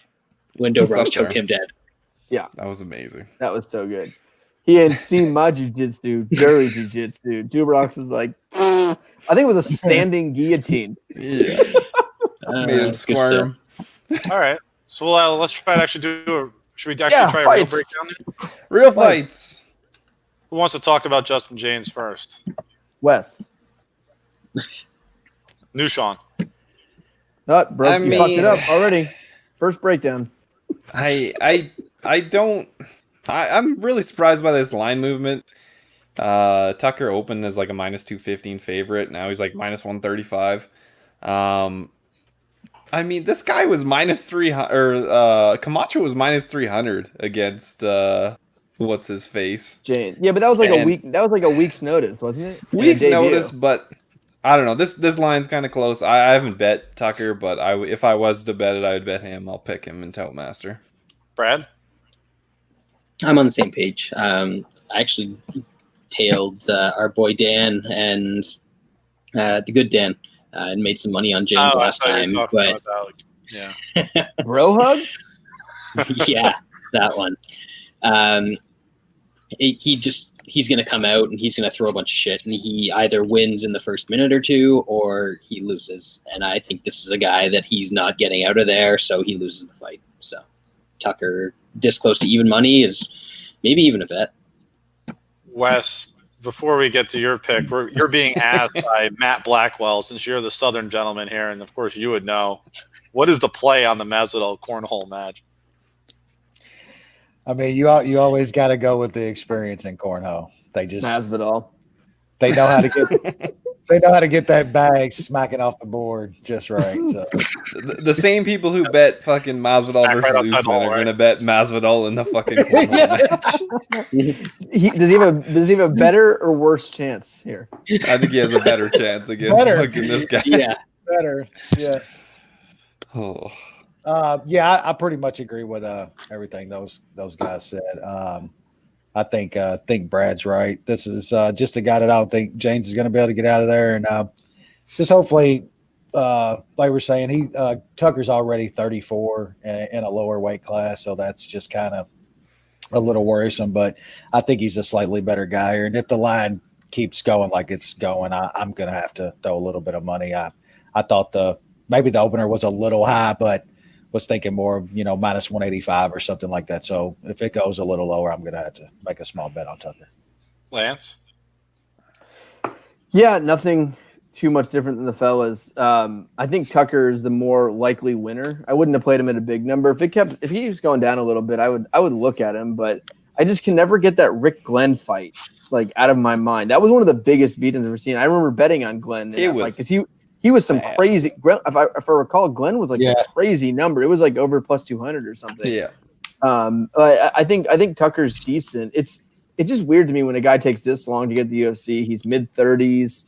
When Dubronx choked him dead. Yeah, that was amazing. That was so good. He ain't seen my jiu-jitsu, jury jiu-jitsu. Dubronx is like, I think it was a standing guillotine. Yeah. Made him squirm. All right. So let's try to actually do should we actually try a real breakdown? Real fights. Who wants to talk about Justin Jaynes first? Wes. New Sean. You fucked it up already. First breakdown. I'm really surprised by this line movement. Tucker opened as like a minus 215 favorite. Now he's like minus 135. I mean, this guy was minus 300, or Camacho was minus 300 against what's his face? Jaynes. Yeah, but that was like a week. That was like a week's notice, wasn't it? Week's notice, but I don't know. This line's kind of close. I haven't bet Tucker, but if I was to bet it, I would bet him. I'll pick him in Toastmaster. Brad? I'm on the same page. I actually tailed our boy Dan and the good Dan. And made some money on Jaynes last time, but yeah, bro hugs. Yeah, that one. He's going to come out and he's going to throw a bunch of shit, and he either wins in the first minute or two or he loses. And I think this is a guy that he's not getting out of there, so he loses the fight. So Tucker, this close to even money is maybe even a bet. Wes, before we get to your pick, you're being asked by Matt Blackwell, since you're the Southern gentleman here, and of course you would know, what is the play on the Masvidal cornhole match? I mean, you always got to go with the experience in cornhole. They just Masvidal. They know how to get that bag smacking off the board just right. So the same people who bet fucking Masvidal versus Usman are going to bet Masvidal in the fucking match. Does he have a better or worse chance here? I think he has a better chance against fucking this guy. Yeah, better. Yeah. Oh. Yeah, I pretty much agree with everything those guys said. I think Brad's right. This is just a guy that I don't think Jaynes is going to be able to get out of there, and just hopefully, like we're saying, Tucker's already 34 in a lower weight class, so that's just kind of a little worrisome. But I think he's a slightly better guy here, and if the line keeps going like it's going, I'm going to have to throw a little bit of money. I thought maybe the opener was a little high, but was thinking more, minus 185 or something like that. So if it goes a little lower, I'm going to have to make a small bet on Tucker. Lance? Yeah, nothing too much different than the fellas. I think Tucker is the more likely winner. I wouldn't have played him at a big number. If he was going down a little bit, I would look at him, but I just can never get that Rick Glenn fight like out of my mind. That was one of the biggest beatings I've ever seen. I remember betting on Glenn. Because he was some crazy. If I recall, Glenn was like a crazy number. It was like over plus 200 or something. Yeah. I think Tucker's decent. it's just weird to me when a guy takes this long to get the UFC. He's mid-30s.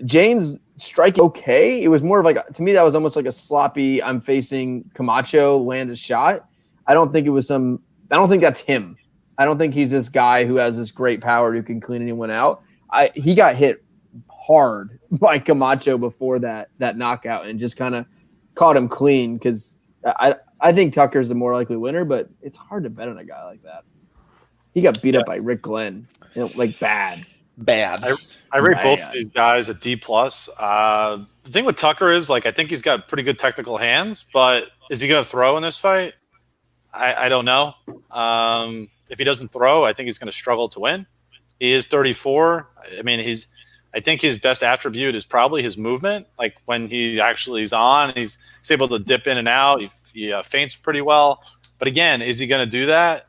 Jaynes striking okay. It was more of like, to me, that was almost like a sloppy, I'm facing Camacho, land a shot. I don't think that's him. I don't think he's this guy who has this great power who can clean anyone out. He got hit hard by Camacho before that knockout and just kind of caught him clean because I think Tucker's the more likely winner, but it's hard to bet on a guy like that. He got beat up by Rick Glenn, like bad. I rate both these guys at D+. The thing with Tucker is, like, I think he's got pretty good technical hands, but is he going to throw in this fight? I don't know. If he doesn't throw, I think he's going to struggle to win. He is 34. I mean, I think his best attribute is probably his movement. Like when he actually is on, he's able to dip in and out. He feints pretty well. But again, is he going to do that?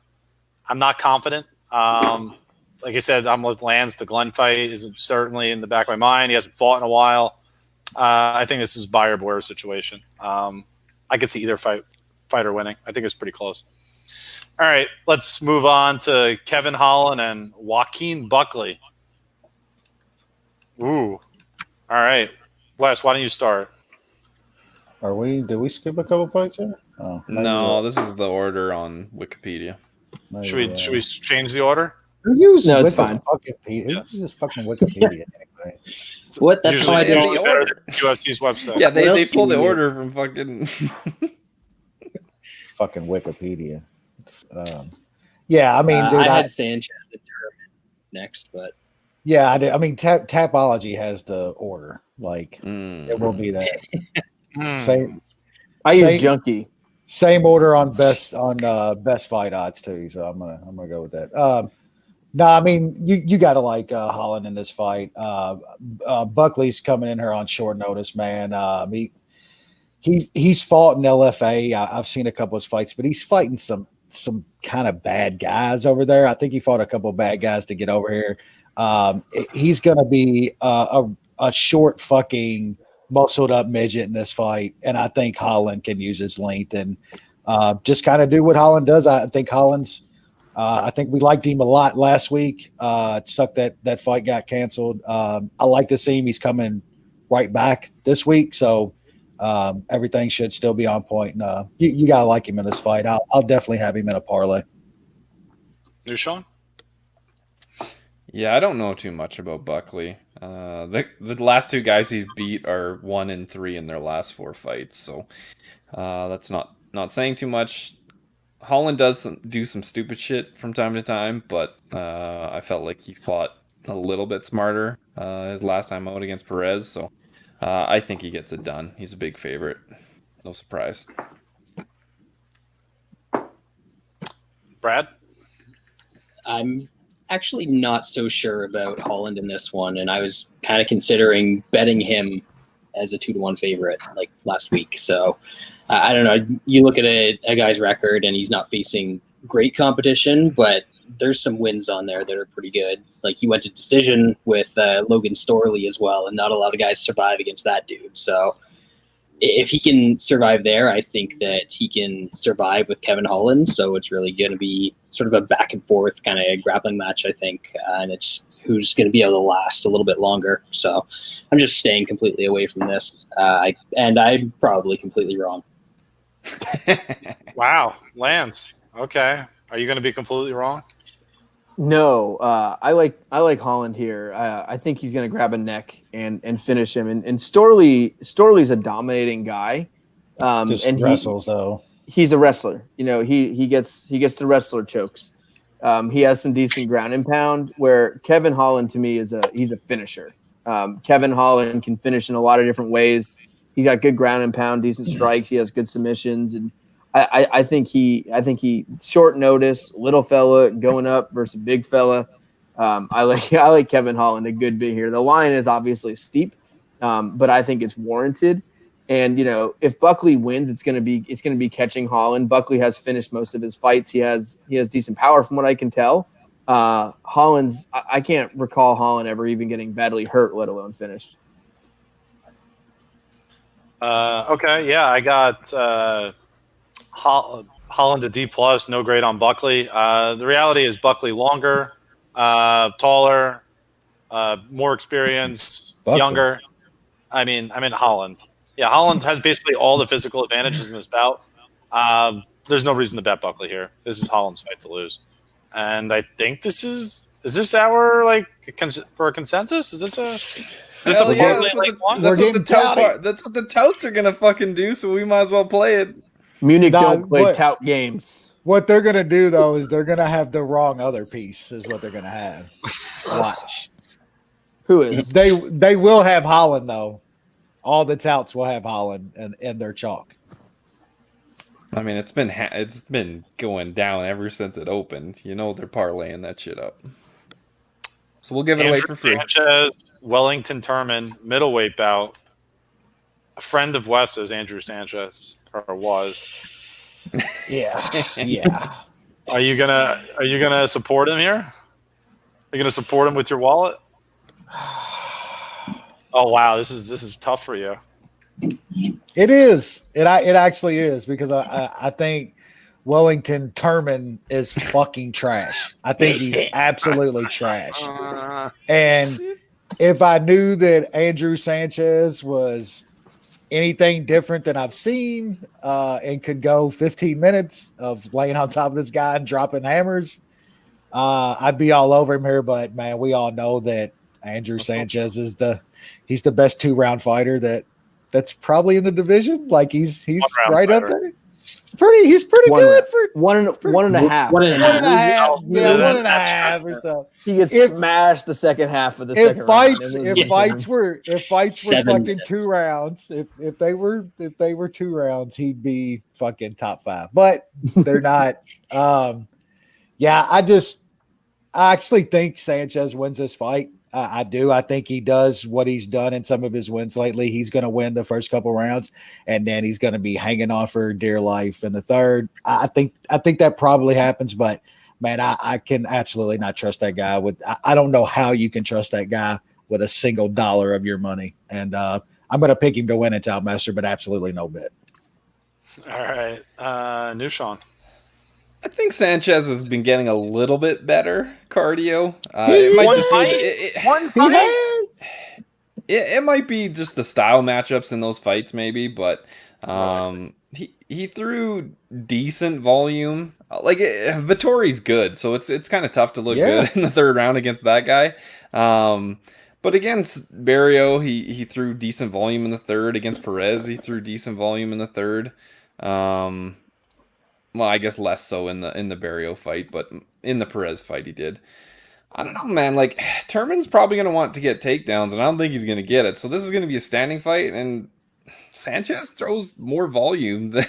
I'm not confident. Like I said, I'm with Lance. The Glenn fight is certainly in the back of my mind. He hasn't fought in a while. I think this is buyer beware situation. I could see either fighter winning. I think it's pretty close. All right, let's move on to Kevin Holland and Joaquin Buckley. Ooh. All right. Wes, why don't you start? Did we skip a couple fights here? Oh, no, this is the order on Wikipedia. Should we change the order? No, it's fine. This is fucking Wikipedia anyway. What? That's how I did the order. UFC's website. Yeah, they pull the order from fucking fucking Wikipedia. Yeah, I mean, dude, I had Sanchez and Turman next, but yeah, I mean, Tapology has the order. Like, it will be that same. I use Junkie. Same order on best fight odds too. So I'm gonna go with that. No, I mean, you got to like Holland in this fight. Buckley's coming in here on short notice, man. He's fought in LFA. I've seen a couple of his fights, but he's fighting some kind of bad guys over there. I think he fought a couple of bad guys to get over here. He's going to be a short fucking muscled up midget in this fight, and I think Holland can use his length and just kind of do what Holland does. I think Holland's. I think we liked him a lot last week. It sucked that fight got canceled. I like to see him. He's coming right back this week, so everything should still be on point. And you gotta like him in this fight. I'll definitely have him in a parlay. New Sean? Yeah, I don't know too much about Buckley. The last two guys he's beat are 1-3 in their last 4 fights, so that's not saying too much. Holland does do some stupid shit from time to time, but I felt like he fought a little bit smarter his last time out against Perez, so I think he gets it done. He's a big favorite. No surprise. Brad? I'm actually not so sure about Holland in this one, and I was kind of considering betting him as a 2-1 favorite like last week. So I don't know. You look at a guy's record, and he's not facing great competition, but there's some wins on there that are pretty good. Like he went to decision with Logan Storley as well, and not a lot of guys survive against that dude. So if he can survive there, I think that he can survive with Kevin Holland. So it's really going to be sort of a back and forth kind of grappling match, I think. And it's who's going to be able to last a little bit longer. So I'm just staying completely away from this. And I'm probably completely wrong. Wow. Lance. Okay. Are you going to be completely wrong? No, I like Holland here. I think he's going to grab a neck and finish him. And Storley's a dominating guy. And wrestles though. He's a wrestler. You know, he gets the wrestler chokes. He has some decent ground and pound. Where Kevin Holland to me he's a finisher. Kevin Holland can finish in a lot of different ways. He's got good ground and pound, decent strikes. He has good submissions, and I think he short notice, little fella going up versus big fella. I like Kevin Holland a good bit here. The line is obviously steep, but I think it's warranted. And you know, if Buckley wins, it's gonna be catching Holland. Buckley has finished most of his fights. He has decent power from what I can tell. Holland's I can't recall Holland ever even getting badly hurt, let alone finished. Okay, yeah, I got Holland to D+, no grade on Buckley. The reality is Buckley longer. taller, more experienced, Buckley. younger. I mean Holland. Yeah, Holland has basically all the physical advantages in this bout. There's no reason to bet Buckley here. This is Holland's fight to lose, and I think this is this our for a consensus? Is this a yeah, that's what the touts are gonna fucking do. So we might as well play it. Munich don't play tout games. What they're gonna do though is they're gonna have the wrong other piece. Is what they're gonna have. Watch. Who is? They will have Holland though. All the touts will have Holland and their chalk. I mean, it's been going down ever since it opened. You know they're parlaying that shit up. So we'll give it away for free. Sanchez, Wellington Turman, middleweight bout. A friend of Wes's, Andrew Sanchez, or was. Yeah. Are you gonna support him here? Are you gonna support him with your wallet? Oh wow, this is tough for you. It is. It actually is because I think Wellington Turman is fucking trash. I think he's absolutely trash. And if I knew that Andrew Sanchez was anything different than I've seen and could go 15 minutes of laying on top of this guy and dropping hammers, I'd be all over him here. But man, we all know that Andrew Sanchez is he's the best 2-round fighter that's probably in the division. Like he's right up there. He's pretty good for one and a half. One and a half. Yeah, 1.5 or so. He gets smashed the second half of the second round. If fights were fucking 2 rounds, if they were 2 rounds, he'd be fucking top 5. But they're not. Yeah, I actually think Sanchez wins this fight. I do. I think he does what he's done in some of his wins lately. He's going to win the first couple rounds, and then he's going to be hanging on for dear life in the third. I think that probably happens, but man, I can absolutely not trust that guy. I don't know how you can trust that guy with a single dollar of your money. And I'm going to pick him to win at Outmaster, but absolutely no bet. All right, New Sean. I think Sanchez has been getting a little bit better cardio. It might be just the style matchups in those fights, maybe, but he threw decent volume. Like Vittori's good, so it's kind of tough to look good in the third round against that guy. But against Barrio, he threw decent volume in the third. Against Perez, he threw decent volume in the third. Well, I guess less so in the Barrio fight, but in the Perez fight he did. I don't know, man. Like Turman's probably going to want to get takedowns, and I don't think he's going to get it. So this is going to be a standing fight, and Sanchez throws more volume than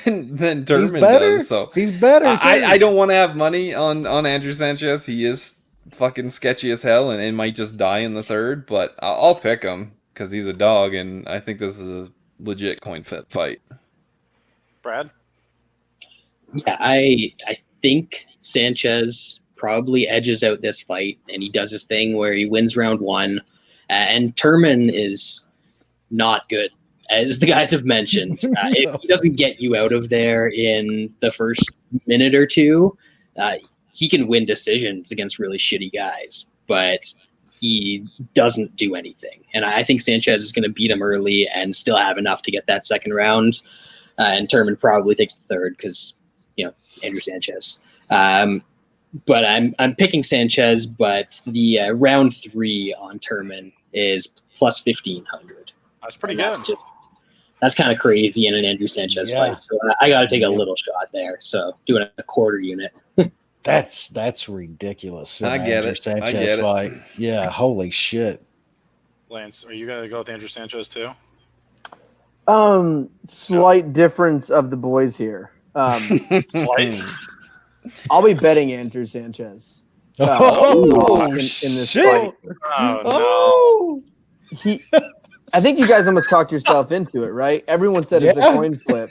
Turman does. So he's better. I don't want to have money on Andrew Sanchez. He is fucking sketchy as hell, and might just die in the third. But I'll pick him because he's a dog, and I think this is a legit coin flip fight. Brad. Yeah, I think Sanchez probably edges out this fight, and he does his thing where he wins round 1. And Turman is not good, as the guys have mentioned. If he doesn't get you out of there in the first minute or two, he can win decisions against really shitty guys, but he doesn't do anything. And I think Sanchez is going to beat him early and still have enough to get that second round. And Turman probably takes the third because, Andrew Sanchez. But I'm picking Sanchez, but the round 3 on Turman is plus 1,500. That's pretty good. That's kind of crazy in an Andrew Sanchez fight. So I got to take a little shot there. So doing a quarter unit. That's ridiculous. I get it. Sanchez fight. Yeah, holy shit. Lance, are you going to go with Andrew Sanchez too? Slight difference of the boys here. Slight. I'll be betting Andrew Sanchez. In this fight. Oh no! I think you guys almost talked yourself into it, right? Everyone said it's a coin flip.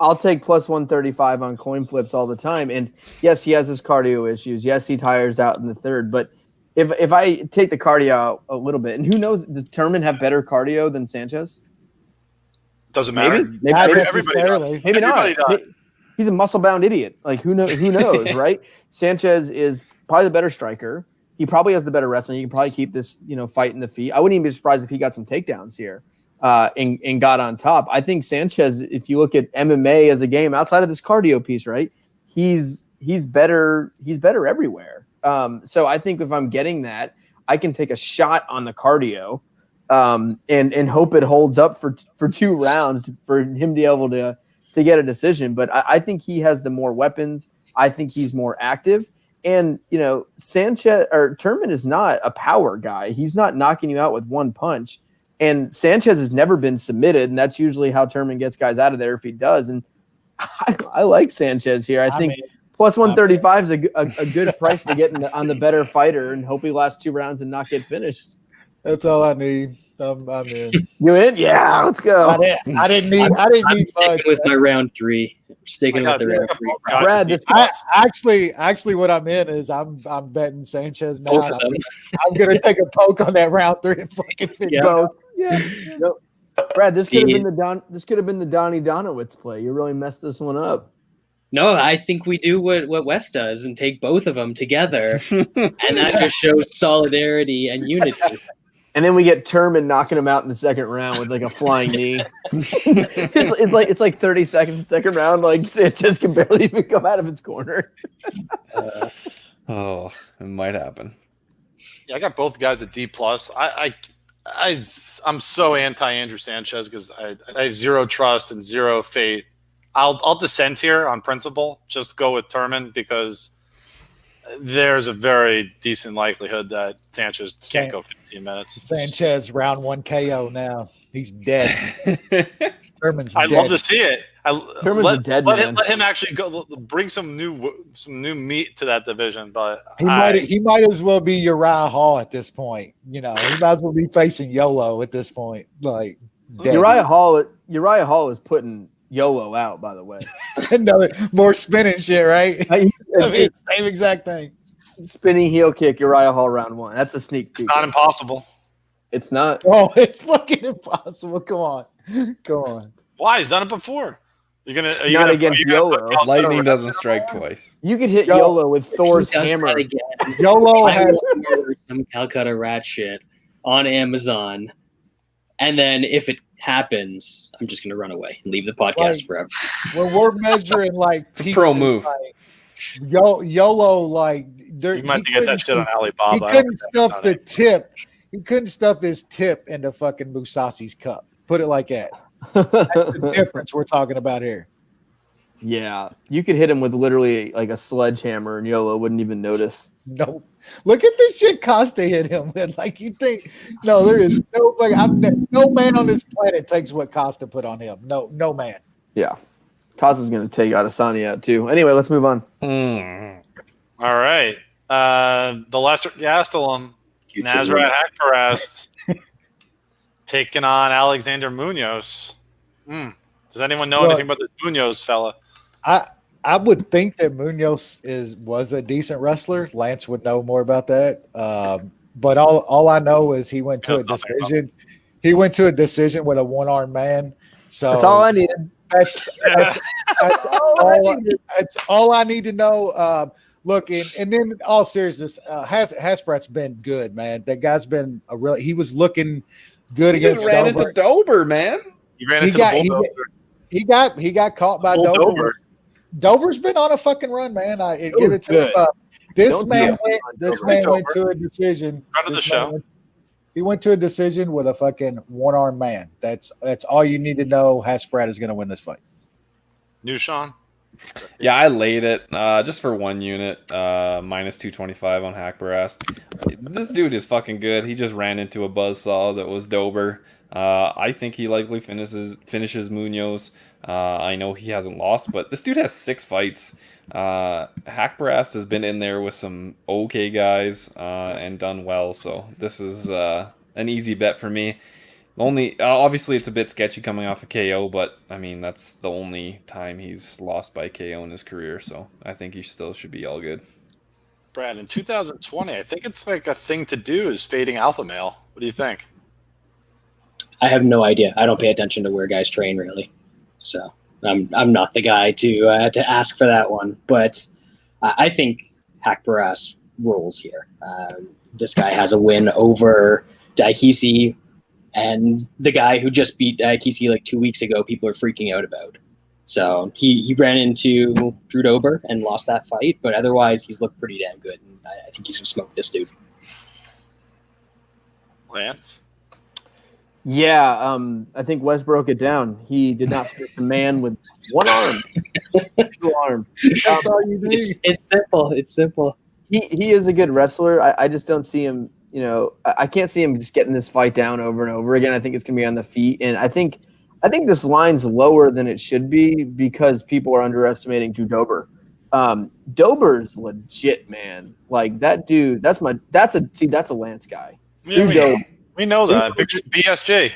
I'll take plus 135 on coin flips all the time. And yes, he has his cardio issues. Yes, he tires out in the third. But if I take the cardio out a little bit, and who knows, does Turman have better cardio than Sanchez? Doesn't matter. Maybe everybody does. Maybe not. He's a muscle-bound idiot. Like, who knows, right? Sanchez is probably the better striker. He probably has the better wrestling. You can probably keep this, fight in the feet. I wouldn't even be surprised if he got some takedowns here and got on top. I think Sanchez, if you look at MMA as a game outside of this cardio piece, right? He's better. He's better everywhere. So I think if I'm getting that, I can take a shot on the cardio and hope it holds up for 2 rounds for him to be able to get a decision. But I think he has the more weapons. I think he's more active. And, Sanchez or Turman is not a power guy. He's not knocking you out with one punch. And Sanchez has never been submitted, and that's usually how Turman gets guys out of there if he does. And I like Sanchez here. I think plus 135 is a good price to get on the better fighter and hope he lasts 2 rounds and not get finished. That's all I need. I'm in. You in? Yeah, let's go. I didn't need sticking with my round 3. Sticking with the round 3. Brad, actually, what I'm in is I'm betting Sanchez now. I'm gonna take a poke on that round 3 and fucking fit both. Yeah. Nope. Brad, this could have been the Donnie Donowitz play. You really messed this one up. No, I think we do what Wes does and take both of them together, and that just shows solidarity and unity. And then we get Turman knocking him out in the second round with like a flying knee. it's like 30 seconds second round. Like Sanchez can barely even come out of his corner. It might happen. Yeah, I got both guys at D+. I'm so anti Andrew Sanchez because I have zero trust and zero faith. I'll dissent here on principle. Just go with Turman because there's a very decent likelihood that Sanchez can't go 15 minutes. Sanchez round 1 KO now. He's dead. Turman's I'd dead. love to see it. Turman's a dead man. Let him actually go bring some new meat to that division. But he might as well be Uriah Hall at this point. He might as well be facing YOLO at this point. Like Uriah Hall is putting YOLO out, by the way. Another more spinning shit, right? Same exact thing. Spinning heel kick, Uriah Hall round 1. That's a sneak peek. It's not impossible. It's not. Oh, it's fucking impossible. Come on. Why? He's done it before. You're gonna against YOLO. Lightning doesn't strike twice. You could hit YOLO with Thor's hammer. YOLO has some Calcutta rat shit on Amazon, and then if it happens, I'm just gonna run away and leave the podcast forever. When we're measuring it's a pro move. YOLO, you might get that shit on Alibaba. He couldn't stuff the tip. He couldn't stuff his tip into fucking Musasi's cup. Put it like that. That's the difference we're talking about here. Yeah, you could hit him with literally like a sledgehammer, and YOLO wouldn't even notice. No, look at this shit Costa hit him with. Like you think? No, there is no no man on this planet takes what Costa put on him. No man. Yeah, Costa's gonna take Adesanya out too. Anyway, let's move on. All right, the lesser Gastelum, Nasrat Haqparast, taking on Alexander Muñoz. Does anyone know anything about this Muñoz fella? I would think that Muñoz was a decent wrestler. Lance would know more about that. But all I know is he went to a decision. He went to a decision with a one-armed man. So that's all I needed. That's all I need to know. Look, and then in all seriousness, Haqparast's been good, man. That guy's been he was looking good against ran into Dober, man. He ran into the bulldozer. He got caught by Dober. Dober's been on a fucking run, man. Give it to him. This man went to a decision. Front of the show. He went to a decision with a fucking one-armed man. That's all you need to know. Haqparast is going to win this fight. New Sean? Yeah, I laid it just for 1 unit, minus 225 on Haqparast. This dude is fucking good. He just ran into a buzzsaw that was Dober. I think he likely finishes Muñoz. I know he hasn't lost, but this dude has 6 fights. Haqparast has been in there with some okay guys and done well, so this is an easy bet for me. Only obviously it's a bit sketchy coming off a KO, but I mean that's the only time he's lost by KO in his career, so I think he still should be all good. Brad, in 2020, I think it's like a thing to do is fading alpha male. What do you think? I have no idea. I don't pay attention to where guys train really, so I'm not the guy to ask for that one. But I think Haqparast rules here. This guy has a win over Qaisi, and the guy who just beat Qaisi like 2 weeks ago, people are freaking out about. So he ran into Drew Dober and lost that fight, but otherwise he's looked pretty damn good. And I think he's going to smoke this dude. Lance? Yeah, I think Wes broke it down. He did not fit the man with one arm. Single arm. That's all you need. It's simple. It's simple. He is a good wrestler. I just don't see him, I can't see him just getting this fight down over and over again. I think it's going to be on the feet. And I think this line's lower than it should be because people are underestimating Drew Dober. Dober's legit, man. Like that dude, that's a Lance guy. Yeah, we know that. BSJ.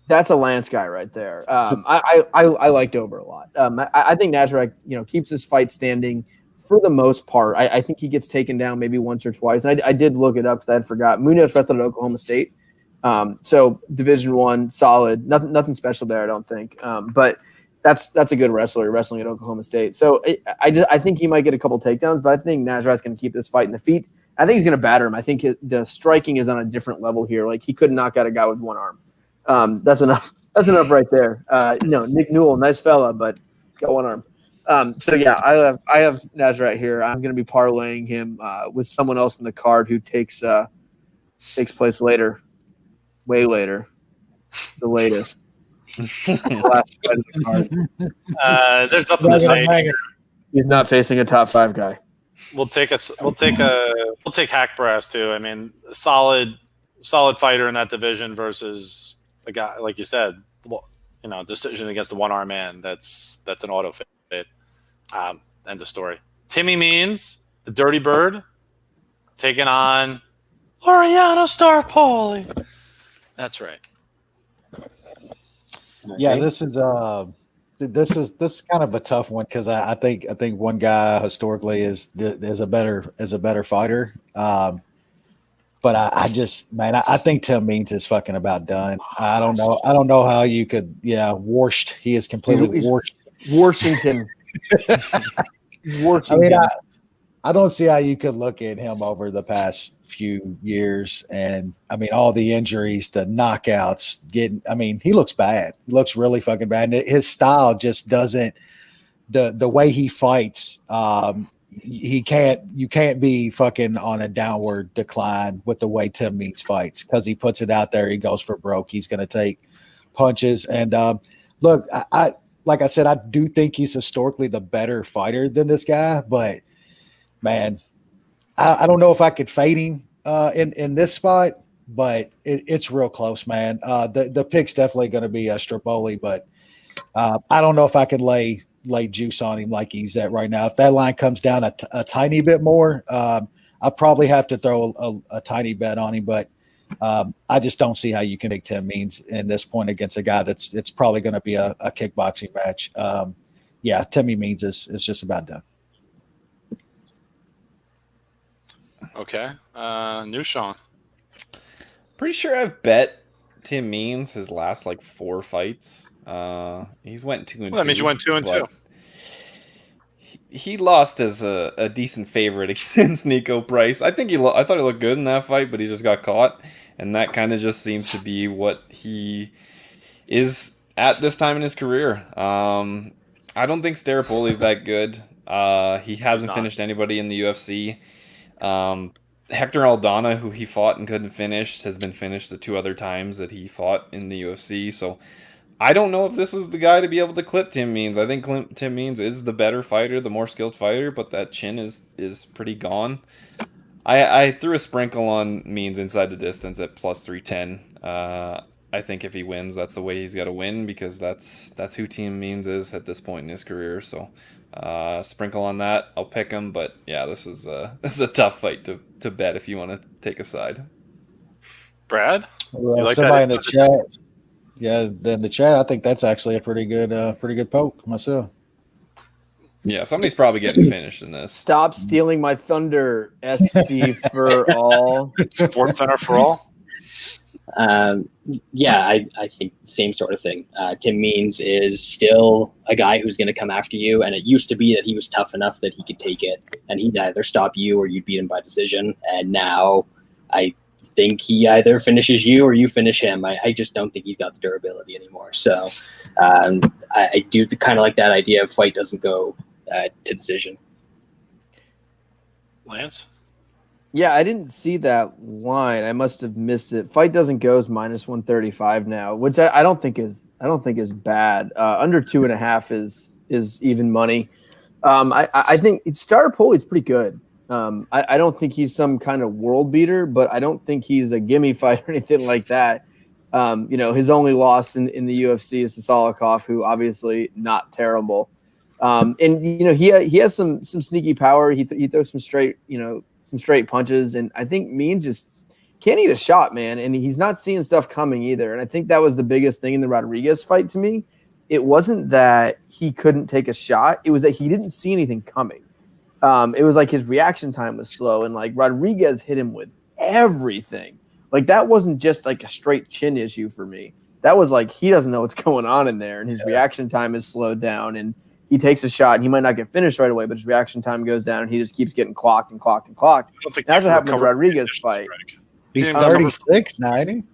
That's a Lance guy right there. I like Dober a lot. I think Nasrat, keeps this fight standing for the most part. I think he gets taken down maybe once or twice. And I did look it up because I had forgot. Muñoz wrestled at Oklahoma State. So Division I, solid. Nothing special there, I don't think. But that's a good wrestler wrestling at Oklahoma State. So I think he might get a couple takedowns, but I think Nasrat's going to keep this fight in the feet. I think he's going to batter him. I think the striking is on a different level here. Like he could knock out a guy with one arm. That's enough. That's enough right there. Nick Newell, nice fella, but he's got one arm. So yeah, I have Nasrat here. I'm going to be parlaying him with someone else in the card who takes place later, way later, the latest. The last fight of the card. There's nothing to say. He's not facing a top 5 guy. We'll take Haqparast too. I mean, solid fighter in that division versus a guy like you said, decision against the one-arm man. That's an auto fit. Ends of story. Timmy Means, the Dirty Bird, taking on Laureano Staropoli. That's right. Yeah, this is kind of a tough one because I think one guy historically is a better fighter. But I think Tim Means is fucking about done. I don't know how you could washed. He is completely washed. Washington. I mean, I don't see how you could look at him over the past few years, and I mean all the injuries, the knockouts. He looks bad. He looks really fucking bad. And his style just doesn't. The way he fights, you can't be fucking on a downward decline with the way Tim Means fights because he puts it out there. He goes for broke. He's going to take punches. And look, I like I said, I do think he's historically the better fighter than this guy, but man, I don't know if I could fade him in this spot, but it's real close, man. The pick's definitely going to be Staropoli, but I don't know if I could lay juice on him like he's at right now. If that line comes down a tiny bit more, I probably have to throw a tiny bet on him, but I just don't see how you can make Tim Means in this point against a guy it's probably going to be a kickboxing match. Timmy Means is just about done. Okay. New Sean. Pretty sure I've bet Tim Means his last 4 fights. He's went 2-2. That means you went 2-2. He lost as a decent favorite against Nico Price. I thought he looked good in that fight, but he just got caught, and that kind of just seems to be what he is at this time in his career. I don't think Staropoli's that good. He hasn't finished anybody in the UFC. Hector Aldana, who he fought and couldn't finish, has been finished the 2 other times that he fought in the UFC. So I don't know if this is the guy to be able to clip Tim Means. I think Tim Means is the better fighter, the more skilled fighter, but that chin is pretty gone. I threw a sprinkle on Means inside the distance at plus 310. I think if he wins, that's the way he's got to win because that's who Tim Means is at this point in his career. So sprinkle on that. I'll pick him, but yeah, this is a tough fight to bet if you want to take a side. Brad, you like somebody in the chat? Yeah, then the chat. I think that's actually a pretty good poke myself. Yeah, somebody's probably getting finished in this. Stop stealing my thunder, SC for all. Sports Center for all. I think same sort of thing. Tim Means is still a guy who's going to come after you, and it used to be that he was tough enough that he could take it, and he'd either stop you or you'd beat him by decision. And now I think he either finishes you or you finish him. I just don't think he's got the durability anymore. So I do kind of like that idea of fight doesn't go to decision. Lance? Yeah, I didn't see that line. I must have missed it. Fight doesn't go is minus 135 now, which I don't think is bad. Under 2.5 is even money. I think Staropoli is pretty good. I don't think he's some kind of world beater, but I don't think he's a gimme fight or anything like that. His only loss in the UFC is to Salikov, who obviously not terrible. He has some sneaky power. He throws some straight punches, and I think Means just can't eat a shot, man. And he's not seeing stuff coming either. And I think that was the biggest thing in the Rodriguez fight to me. It wasn't that he couldn't take a shot; it was that he didn't see anything coming. It was like his reaction time was slow, and like Rodriguez hit him with everything. Like that wasn't just like a straight chin issue for me. That was like he doesn't know what's going on in there, and his reaction time is slowed down, and he takes a shot, and he might not get finished right away, but his reaction time goes down, and he just keeps getting clocked and clocked and clocked. That's what happened with Rodriguez's fight. He's 36 now, isn't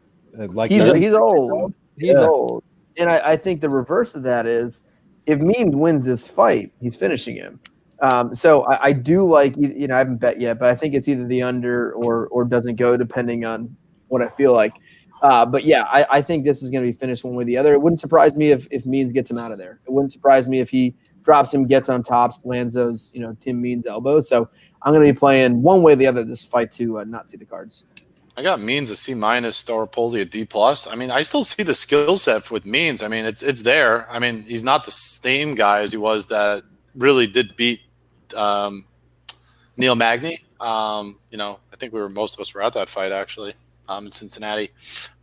he? He's old. He's old. And I think the reverse of that is if Means wins this fight, he's finishing him. So I do like, I haven't bet yet, but I think it's either the under or doesn't go depending on what I feel like. But yeah, I think this is going to be finished one way or the other. It wouldn't surprise me if Means gets him out of there. It wouldn't surprise me if he drops him, gets on top, lands those, Tim Means elbows. So I'm going to be playing one way or the other this fight to not see the cards. I got Means a C-, Staropoli a D+. I mean, I still see the skill set with Means. I mean, it's there. I mean, he's not the same guy as he was that really did beat Neil Magny. I think most of us were at that fight actually in Cincinnati.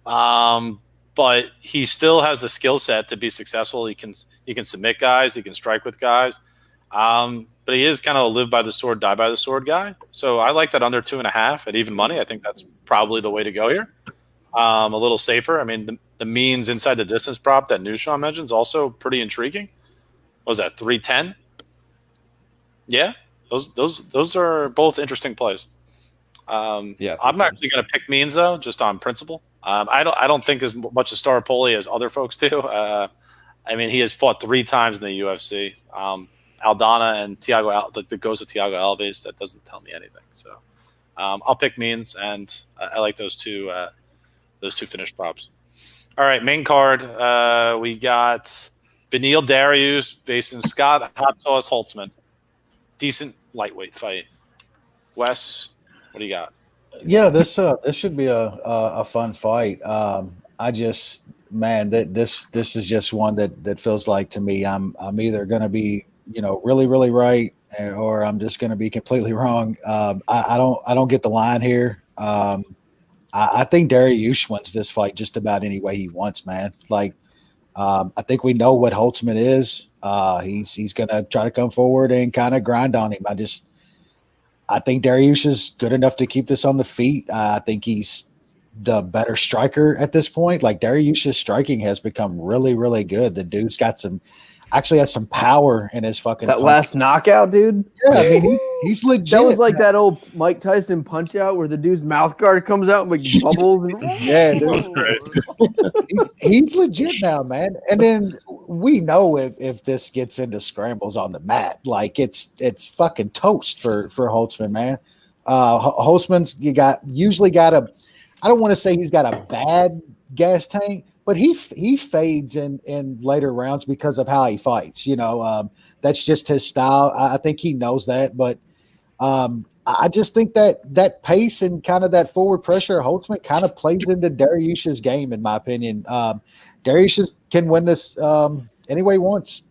But he still has the skill set to be successful. He can submit guys. He can strike with guys. But he is kind of a live by the sword, die by the sword guy. So I like that under 2.5 at even money. I think that's probably the way to go here. A little safer. I mean, the Means inside the distance prop that Nushan mentioned is also pretty intriguing. What was that, 310? Yeah, those are both interesting plays. I'm actually going to pick Means though, just on principle. I don't think as much of Staropoli as other folks do. I mean, he has fought 3 times in the UFC. Aldana and Thiago, the ghost of Thiago Alves, that doesn't tell me anything. So I'll pick Means, and I like those two finished props. All right, main card. We got Beneil Dariush facing Scott Hot Sauce Holtzman. Decent lightweight fight. Wes, what do you got? Yeah, this should be a fun fight. This is just one that feels like to me I'm either going to be really, really right, or I'm just going to be completely wrong. I don't get the line here. I think Dariush wins this fight just about any way he wants, man. Like, I think we know what Holtzman is. He's going to try to come forward and kind of grind on him. I think Dariush is good enough to keep this on the feet. I think he's the better striker at this point. Like, Dariush's striking has become really, really good. The dude's got actually has some power in his fucking that last knockout, dude. Yeah, I mean, he's legit. That was like that old Mike Tyson punch out where the dude's mouth guard comes out and like bubbles. Yeah, dude. He's legit now, man. And then we know if this gets into scrambles on the mat, like it's fucking toast for Holtzman, man. Holtzman's usually got a. I don't want to say he's got a bad gas tank, but he fades in later rounds because of how he fights. That's just his style. I think he knows that, but I just think that pace and kind of that forward pressure, Holtzman kind of plays into Dariush's game, in my opinion. Dariush can win this any way he wants.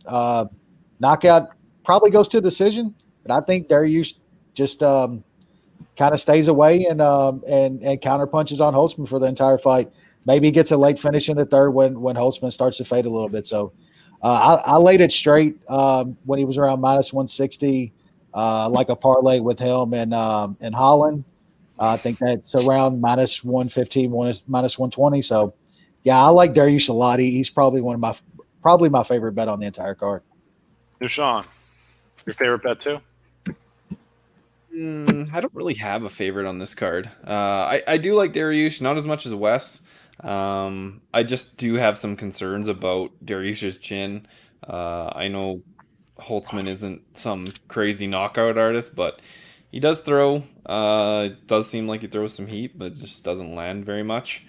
Knockout probably goes to a decision, but I think Dariush just kind of stays away and counter punches on Holtzman for the entire fight. Maybe he gets a late finish in the third when Holtzman starts to fade a little bit. So I laid it straight when he was around minus 160, like a parlay with him and Holland. I think that's around minus 115, minus 120. So, yeah, I like Dariush a lot. He's probably my favorite bet on the entire card. Sean, your favorite bet too? I don't really have a favorite on this card. I do like Dariush, not as much as Wes. I just do have some concerns about Dariush's chin. I know Holtzman isn't some crazy knockout artist, but he does throw. It does seem like he throws some heat, but it just doesn't land very much.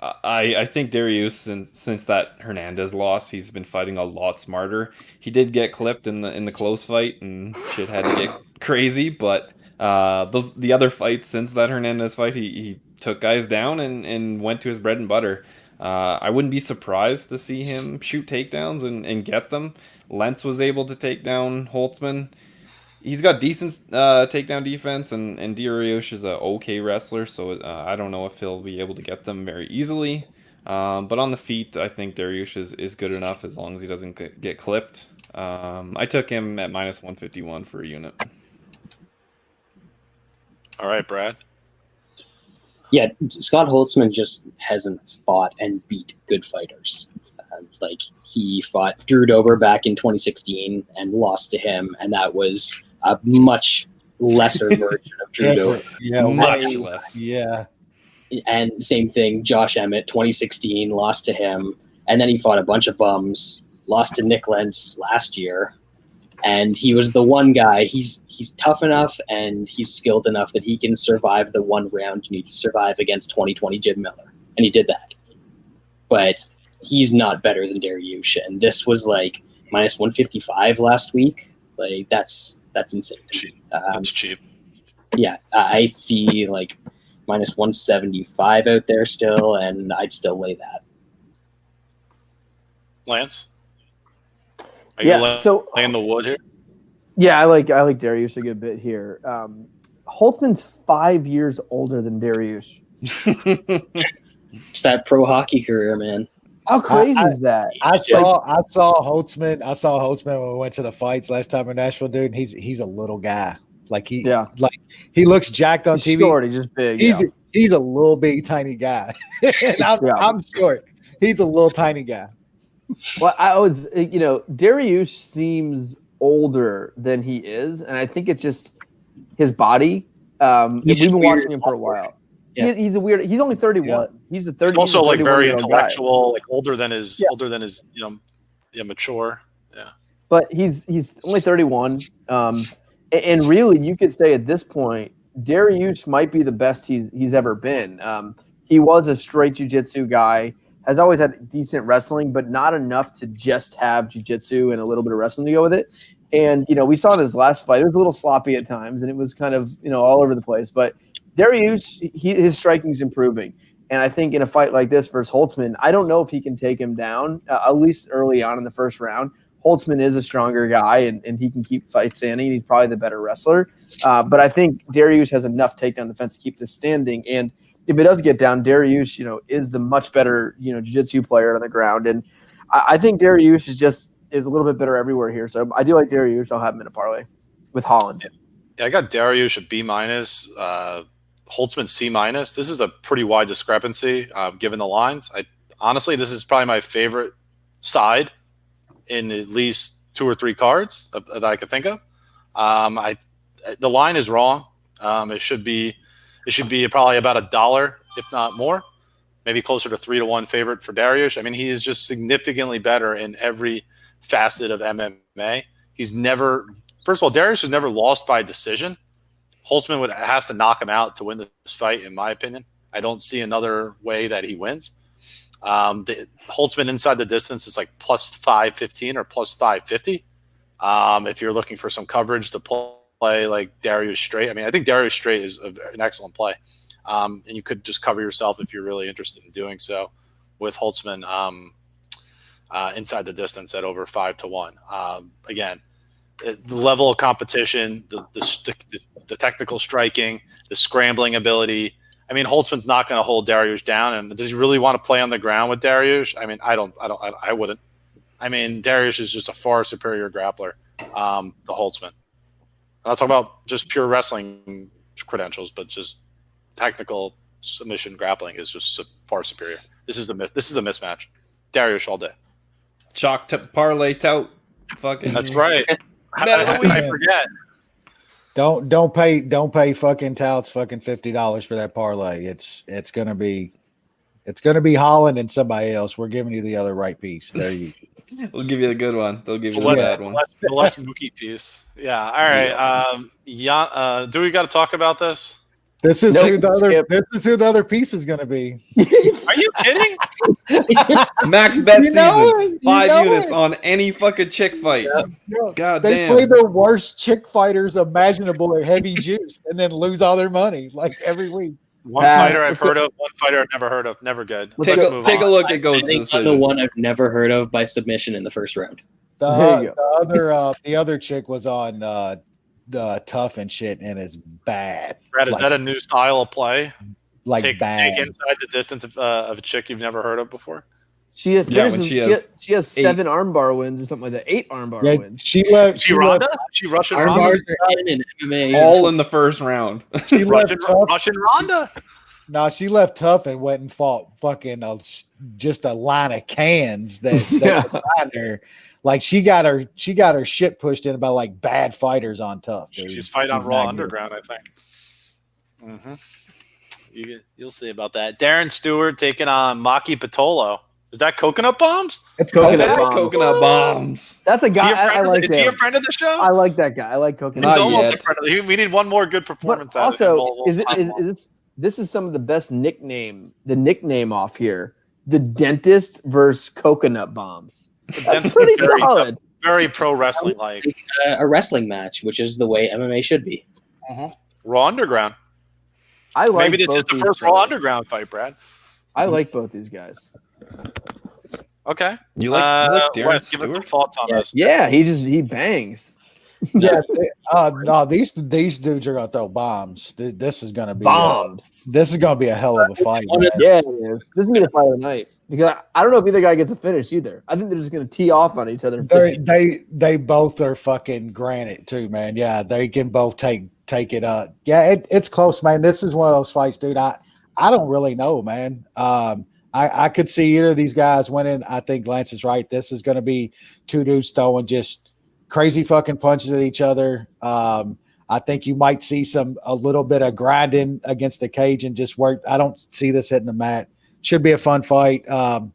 I think Dariush, since that Hernandez loss, he's been fighting a lot smarter. He did get clipped in the close fight, and shit had to get crazy. But the other fights since that Hernandez fight, he took guys down and went to his bread and butter. I wouldn't be surprised to see him shoot takedowns and get them. Lentz was able to take down Holtzman. He's got decent takedown defense, and Dariush is an okay wrestler, so I don't know if he'll be able to get them very easily. But on the feet, I think Dariush is good enough as long as he doesn't get clipped. I took him at minus 151 for a unit. All right, Brad. Yeah, Scott Holtzman just hasn't fought and beat good fighters. Like, he fought Drew Dober back in 2016 and lost to him, and that was a much lesser version of Drew Dober. Yeah, much less. Yeah. And same thing, Josh Emmett, 2016, lost to him, and then he fought a bunch of bums, lost to Nick Lentz last year, and he was the one guy. He's tough enough and he's skilled enough that he can survive the one round you need to survive against 2020 Jim Miller, and he did that. But he's not better than Dariush, and this was like minus 155 last week. Like, that's insane. Cheap. That's cheap. Yeah, I see like minus 175 out there still, and I'd still lay that. Lance? Are Yeah, you laying the wood here? Yeah, I like Dariush a good bit here. Holtzman's 5 years older than Dariush. It's that pro hockey career, man. How crazy is that? I saw Holtzman. I saw Holtzman when we went to the fights last time in Nashville, dude. He's a little guy. He looks jacked on He's TV. Short, he's just big. He's a little big tiny guy. And I'm short. He's a little tiny guy. Well, Dariush seems older than he is, and I think it's just his body. We've been watching him for a while. Yeah. He's a weird. He's only 31. Yeah. He's the 30. He's also like very intellectual, guy. like older than his mature. Yeah. But he's only 31. And really, you could say at this point, Dariush might be the best he's ever been. He was a straight jiu-jitsu guy. Has always had decent wrestling, but not enough to just have jiu-jitsu and a little bit of wrestling to go with it. And, we saw in his last fight, it was a little sloppy at times, and it was kind of, all over the place. But Dariush, his striking is improving. And I think in a fight like this versus Holtzman, I don't know if he can take him down, at least early on in the first round. Holtzman is a stronger guy, and he can keep fights standing. He's probably the better wrestler. But I think Dariush has enough takedown defense to keep this standing. And if it does get down, Dariush, is the much better, jiu-jitsu player on the ground. And I think Dariush is a little bit better everywhere here. So I do like Dariush. I'll have him in a parlay with Holland. Yeah, I got Dariush at B-, Holtzman C-. This is a pretty wide discrepancy given the lines. Honestly, this is probably my favorite side in at least 2 or 3 cards that I could think of. The line is wrong. It should be probably about $1, if not more, maybe closer to 3-1 favorite for Dariush. I mean, he is just significantly better in every facet of MMA. First of all, Dariush has never lost by decision. Holtzman would have to knock him out to win this fight, in my opinion. I don't see another way that he wins. Holtzman inside the distance is like plus 515 or plus 550. If you're looking for some coverage to play like Dariush straight, I mean, I think Dariush straight is an excellent play. And you could just cover yourself if you're really interested in doing so with Holtzman inside the distance at over 5-1. Again, the level of competition, the technical striking, the scrambling ability. I mean, Holtzman's not going to hold Dariush down. And does he really want to play on the ground with Dariush? I mean, I wouldn't. I mean, Dariush is just a far superior grappler to Holtzman. Let's talk about just pure wrestling credentials, but just technical submission grappling is just far superior. This is a mismatch. Dariush all day. Chalk to parlay tout. Fucking. That's right. I forget. Don't pay fucking touts fucking $50 for that parlay. It's gonna be Holland and somebody else. We're giving you the other right piece. There you go. We'll give you the good one. They'll give you the bad one. The less Mookie piece. Yeah. All right. Do we got to talk about this? This is who the other piece is going to be. Are you kidding? Max bet season. 5 units on any fucking chick fight. Yeah. God they damn. play the worst chick fighters imaginable at heavy juice and then lose all their money like every week. One fighter I've heard of, one fighter I've never heard of. Never good. Take a look at Goat's decision. The one I've never heard of by submission in the first round. The other chick was on Tough and shit and is bad. Brad, is that a new style of play? Like bad. Take inside the distance of a chick you've never heard of before? She has 7 armbar wins or something like that. 8 armbar wins. She left. She Russian Ronda? Armbars are in MMA. All in the first round. She left Russian Ronda. No, she left Tough and went and fought fucking just a line of cans that behind her. Like she got her shit pushed in by like bad fighters on Tough. Dude. She's fighting on Raw Underground, I think. Mm-hmm. You'll see about that. Darren Stewart taking on Maki Pitolo. Is that coconut bombs? It's coconut bombs. That's a guy. I like. Is he a friend of the show? I like that guy. I like coconut. He's almost a friend of the. We need one more good performance. But also, this is some of the best nickname off here. The dentist versus coconut bombs. That's pretty solid. Very pro wrestling like. A wrestling match, which is the way MMA should be. Raw Underground. Maybe this is the first Raw Underground fight, Brad. I like both these guys. Okay. You like Darren Stewart? Give us some thoughts on this. Yeah, he bangs. Yeah, no, these dudes are gonna throw bombs. This is gonna be bombs. This is gonna be a hell of a fight. Yeah, this is gonna be the fight of the night because I don't know if either guy gets a finish either. I think they're just gonna tee off on each other. They both are fucking granite too, man. Yeah, they can both take it up. Yeah, it's close, man. This is one of those fights, dude. I don't really know, man. I could see either of these guys winning. I think Lance is right. This is gonna be two dudes throwing just crazy fucking punches at each other. I think you might see a little bit of grinding against the cage and just work. I don't see this hitting the mat. Should be a fun fight. I'm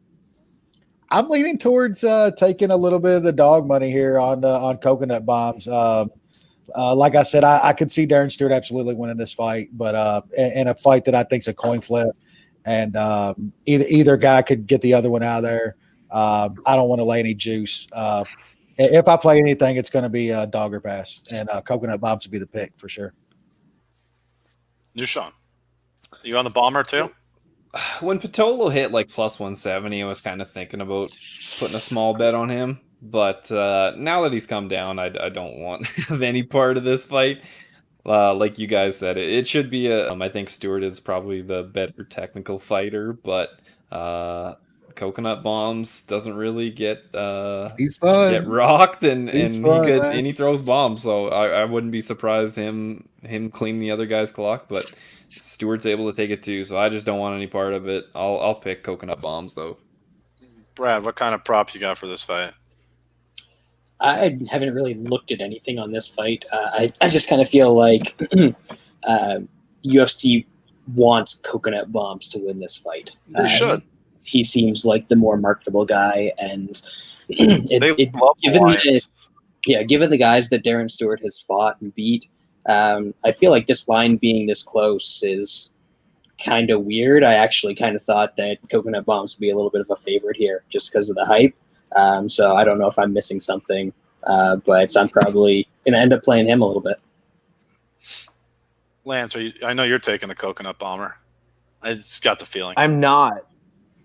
leaning towards taking a little bit of the dog money here on coconut bombs. Like I said, I could see Darren Stewart absolutely winning this fight, but in a fight that I think is a coin flip, and either guy could get the other one out of there. I don't want to lay any juice. If I play anything, it's going to be a dog or pass, and coconut bombs would be the pick for sure. Nushan, you on the bomber too? When Pitolo hit like plus 170, I was kind of thinking about putting a small bet on him. But now that he's come down, I don't want to have any part of this fight. Like you guys said, it should be I think Stewart is probably the better technical fighter, but coconut bombs doesn't really get he's fun. Get rocked and he throws bombs, so I wouldn't be surprised him clean the other guy's clock, but Stewart's able to take it too, so I just don't want any part of it. I'll pick coconut bombs though. Brad, what kind of prop you got for this fight? I haven't really looked at anything on this fight. I just kind of feel like UFC wants coconut bombs to win this fight. They should. He seems like the more marketable guy, and given the guys that Darren Stewart has fought and beat, I feel like this line being this close is kind of weird. I actually kind of thought that coconut bombs would be a little bit of a favorite here just because of the hype. So I don't know if I'm missing something, but I'm probably going to end up playing him a little bit. Lance, I know you're taking the coconut bomber. I just got the feeling. I'm not.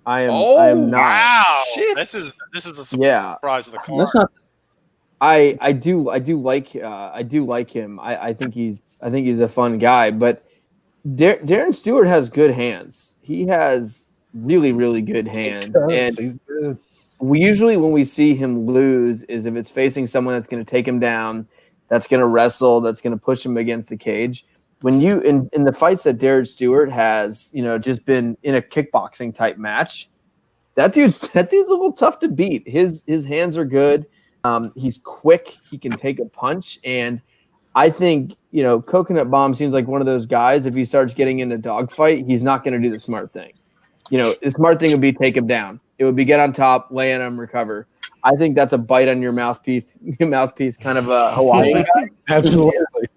I am not. Wow. Shit. This is a surprise of the card. That's not. I do like him. I think he's a fun guy, but Darren Stewart has good hands. He has really, really good hands. And we usually, when we see him lose, is if it's facing someone that's going to take him down, that's going to wrestle, that's going to push him against the cage. when you in the fights that Dariush Stewart has, just been in a kickboxing type match, that dude's a little tough to beat. His hands are good. He's quick. He can take a punch, and I think Coconut Bomb seems like one of those guys. If he starts getting in a dogfight, he's not going to do the smart thing. The smart thing would be take him down. It would be get on top, lay on him, recover. I think that's a bite on your mouthpiece kind of a Hawaiian guy. Absolutely.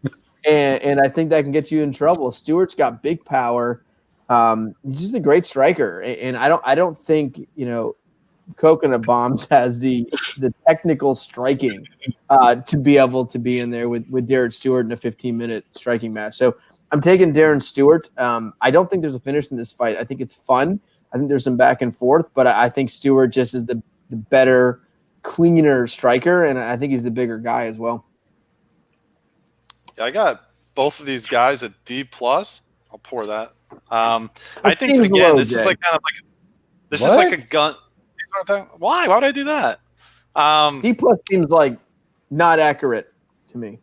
And I think that can get you in trouble. Stewart's got big power. He's just a great striker. And I don't think, Coconut Bombs has the technical striking to be able to be in there with Dariush Stewart in a 15-minute striking match. So I'm taking Darren Stewart. I don't think there's a finish in this fight. I think it's fun. I think there's some back and forth, but I think Stewart just is the better, cleaner striker, and I think he's the bigger guy as well. Yeah, I got both of these guys at D+. I'll pour that. I think, again, this is like kind of like this is like a gun. Why? Why would I do that? D+ seems like not accurate to me.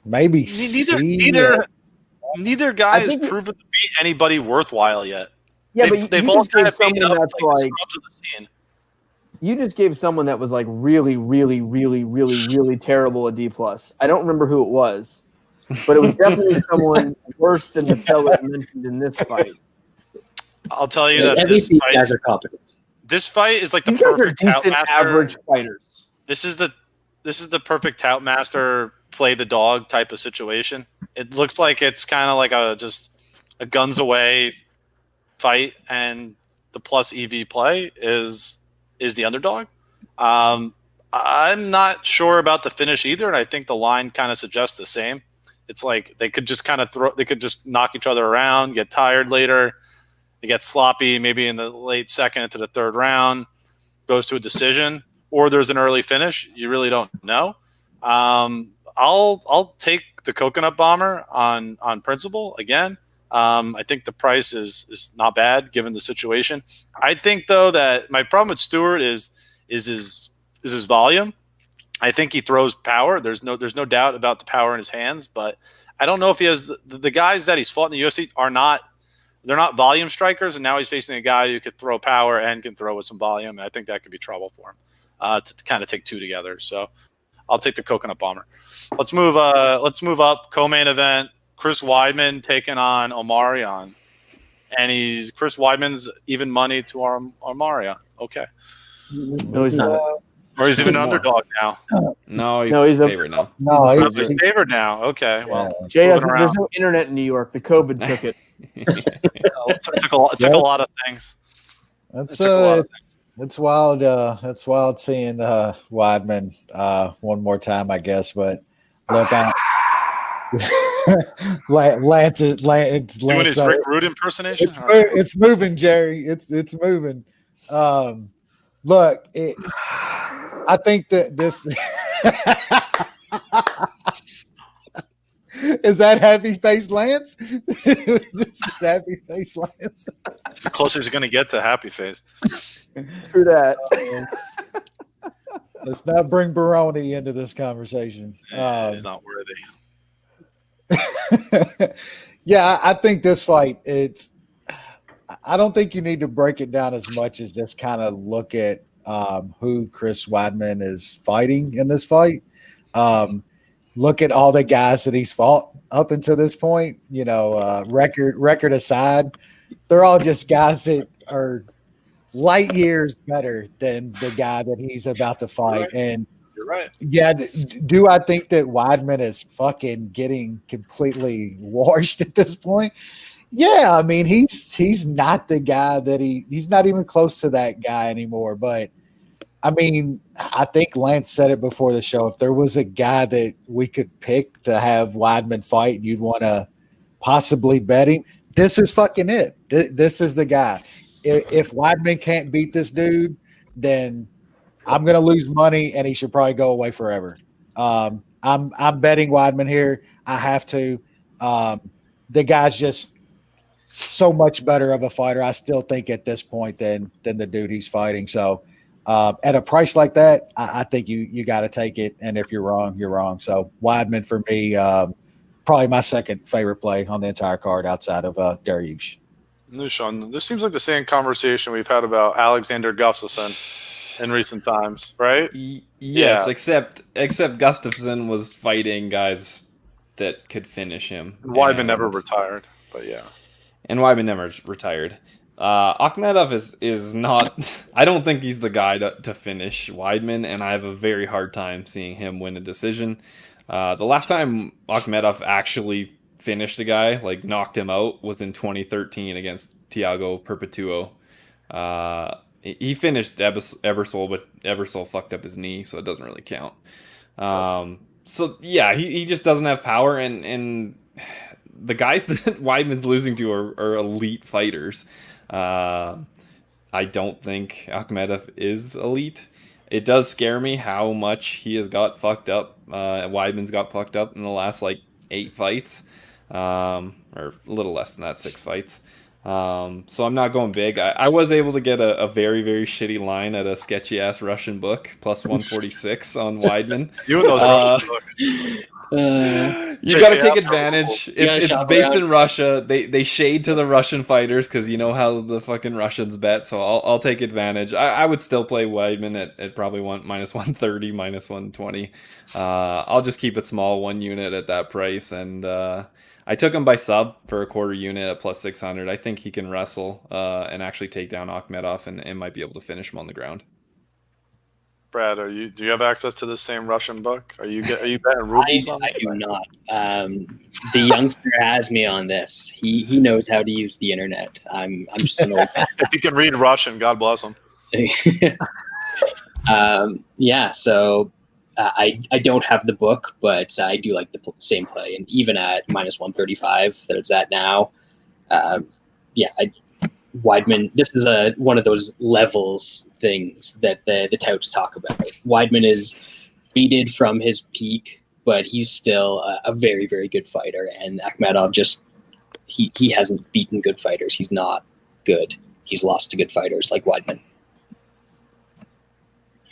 Maybe neither guy has proven to beat anybody worthwhile yet. Yeah, they've all kind of beaten up that's like scrubs of the scene. You just gave someone that was like really, really, really, really, really terrible a D+. I don't remember who it was, but it was definitely someone worse than the fellow mentioned in this fight. I'll tell you that these guys are competent. This fight is like the These guys are perfect tout decent master. average fighters. This is the perfect tout master play the dog type of situation. It looks like it's kind of like just a guns away fight, and the plus EV play is the underdog. I'm not sure about the finish either, and I think the line kind of suggests the same. It's like they could just knock each other around, get tired later. They get sloppy maybe in the late second into the third round, goes to a decision, or there's an early finish. You really don't know. I'll take the Coconut Bomber on principle again. I think the price is not bad given the situation. I think though that my problem with Stewart is his volume. I think he throws power. There's no doubt about the power in his hands, but I don't know if he has the guys that he's fought in the UFC they're not volume strikers, and now he's facing a guy who could throw power and can throw with some volume, and I think that could be trouble for him to kind of take two together. So I'll take the Coconut Bomber. Let's move up. Co-main event. Chris Weidman taking on Omarion, and Chris Weidman's even money to our Omarion. Okay. No, he's not. Or he's even an underdog now. No, he's a favorite now. No, he's a favorite now. Okay. Well, Jay, there's no internet in New York. The COVID took it. It took a lot of things. It's wild. It's wild seeing Weidman one more time, I guess. But look, Lance doing his Rick Rude impersonation. It's moving, Jerry. It's moving. Look, I think that this is that happy face Lance. This is happy face Lance. It's the closest he's going to get to happy face. True that. Let's not bring Baroni into this conversation. He's not worthy. Yeah, I think this fight, I don't think you need to break it down as much as just kind of look at who Chris Weidman is fighting in this fight. Look at all the guys that he's fought up until this point. Record aside, they're all just guys that are light years better than the guy that he's about to fight. You're right. And you're right. Yeah, do I think that Weidman is fucking getting completely washed at this point? Yeah, I mean, he's not the guy that he's not even close to that guy anymore. But I mean, I think Lance said it before the show. If there was a guy that we could pick to have Weidman fight and you'd want to possibly bet him, this is fucking it. This is the guy. If Weidman can't beat this dude, then I'm going to lose money and he should probably go away forever. I'm betting Weidman here. I have to. The guy's just so much better of a fighter, I still think, at this point than the dude he's fighting. So at a price like that, I think you got to take it. And if you're wrong, you're wrong. So Weidman for me, Probably my second favorite play on the entire card outside of Dariush. Sean, this seems like the same conversation we've had about Alexander Gustafsson in recent times, right? Yes, except Gustafsson was fighting guys that could finish him. Weidman never retired, but yeah. And Weidman never retired. Akhmedov is not. I don't think he's the guy to finish Weidman, and I have a very hard time seeing him win a decision. The last time Akhmedov actually finished a guy, like knocked him out, was in 2013 against Thiago Perpetuo. He finished Ebersol, but Ebersol fucked up his knee, so it doesn't really count. So yeah, he just doesn't have power, and the guys that Weidman's losing to are elite fighters. I don't think Akhmedov is elite. It does scare me how much he has got fucked up. Weidman's got fucked up in the last 8 fights, or a little less than that, 6 fights. So I'm not going big. I was able to get a very, very shitty line at a sketchy ass Russian book, plus 146 on Weidman. You and those Russian books. You got to take advantage. It's based in Russia. They shade to the Russian fighters because you know how the fucking Russians bet. So I'll take advantage. I would still play Weidman at probably minus 130, minus 120. I'll just keep it small, 1 unit at that price, and I took him by sub for a quarter unit at plus 600. I think he can wrestle and actually take down Akhmedov and might be able to finish him on the ground. Brad, do you have access to the same Russian book? Are you betting rubles on it? I do not. The youngster has me on this. He knows how to use the internet. I'm just an old man. If you can read Russian, God bless him. Yeah, so I don't have the book, but I do like the same play. And even at minus 135 that it's at now, Weidman, this is one of those levels things that the touts talk about. Weidman is faded from his peak, but he's still a very, very good fighter. And Akhmedov he hasn't beaten good fighters. He's not good. He's lost to good fighters like Weidman.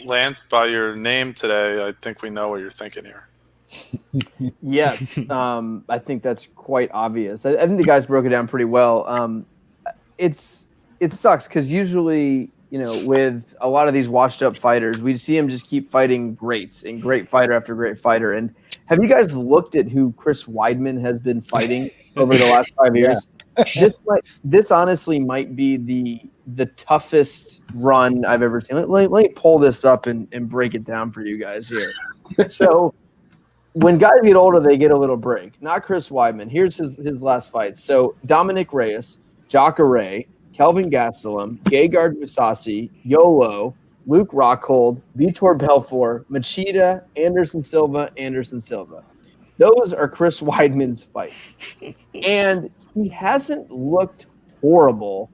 Lance, by your name today, I think we know what you're thinking here. Yes, I think that's quite obvious. I think the guys broke it down pretty well. It sucks because usually, with a lot of these washed up fighters, we see them just keep fighting greats and great fighter after great fighter. And have you guys looked at who Chris Weidman has been fighting over the last 5 years? Yeah. This honestly might be the toughest run I've ever seen. Let me pull this up and break it down for you guys here. So when guys get older, they get a little break. Not Chris Weidman. Here's his last fights. So Dominic Reyes, Jacare, Kelvin Gastelum, Gegard Mousasi, Yolo, Luke Rockhold, Vitor Belfort, Machida, Anderson Silva. Those are Chris Weidman's fights. And he hasn't looked horrible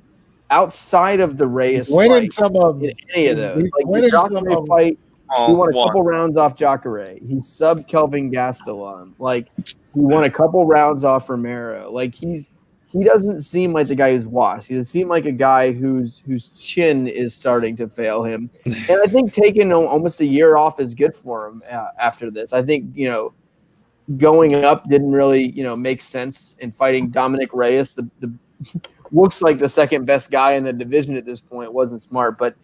outside of the Reyes fight in any of those. Like the Jacare fight, he won a couple rounds off Jacare. He subbed Kelvin Gastelum. Like he won a couple rounds off Romero. Like he doesn't seem like the guy who's washed. He doesn't seem like a guy whose chin is starting to fail him. And I think taking almost a year off is good for him after this. I think, going up didn't really, make sense in fighting Dominic Reyes. The looks like the second best guy in the division at this point. Wasn't smart, but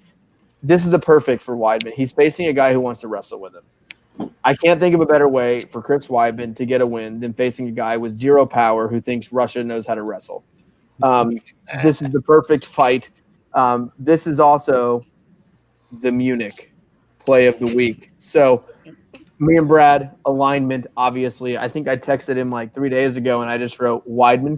this is the perfect for Weidman. He's facing a guy who wants to wrestle with him. I can't think of a better way for Chris Weidman to get a win than facing a guy with zero power who thinks Russia knows how to wrestle. This is the perfect fight. This is also the Munich play of the week. So me and Brad, alignment, obviously. I think I texted him 3 days ago, and I just wrote Weidman ?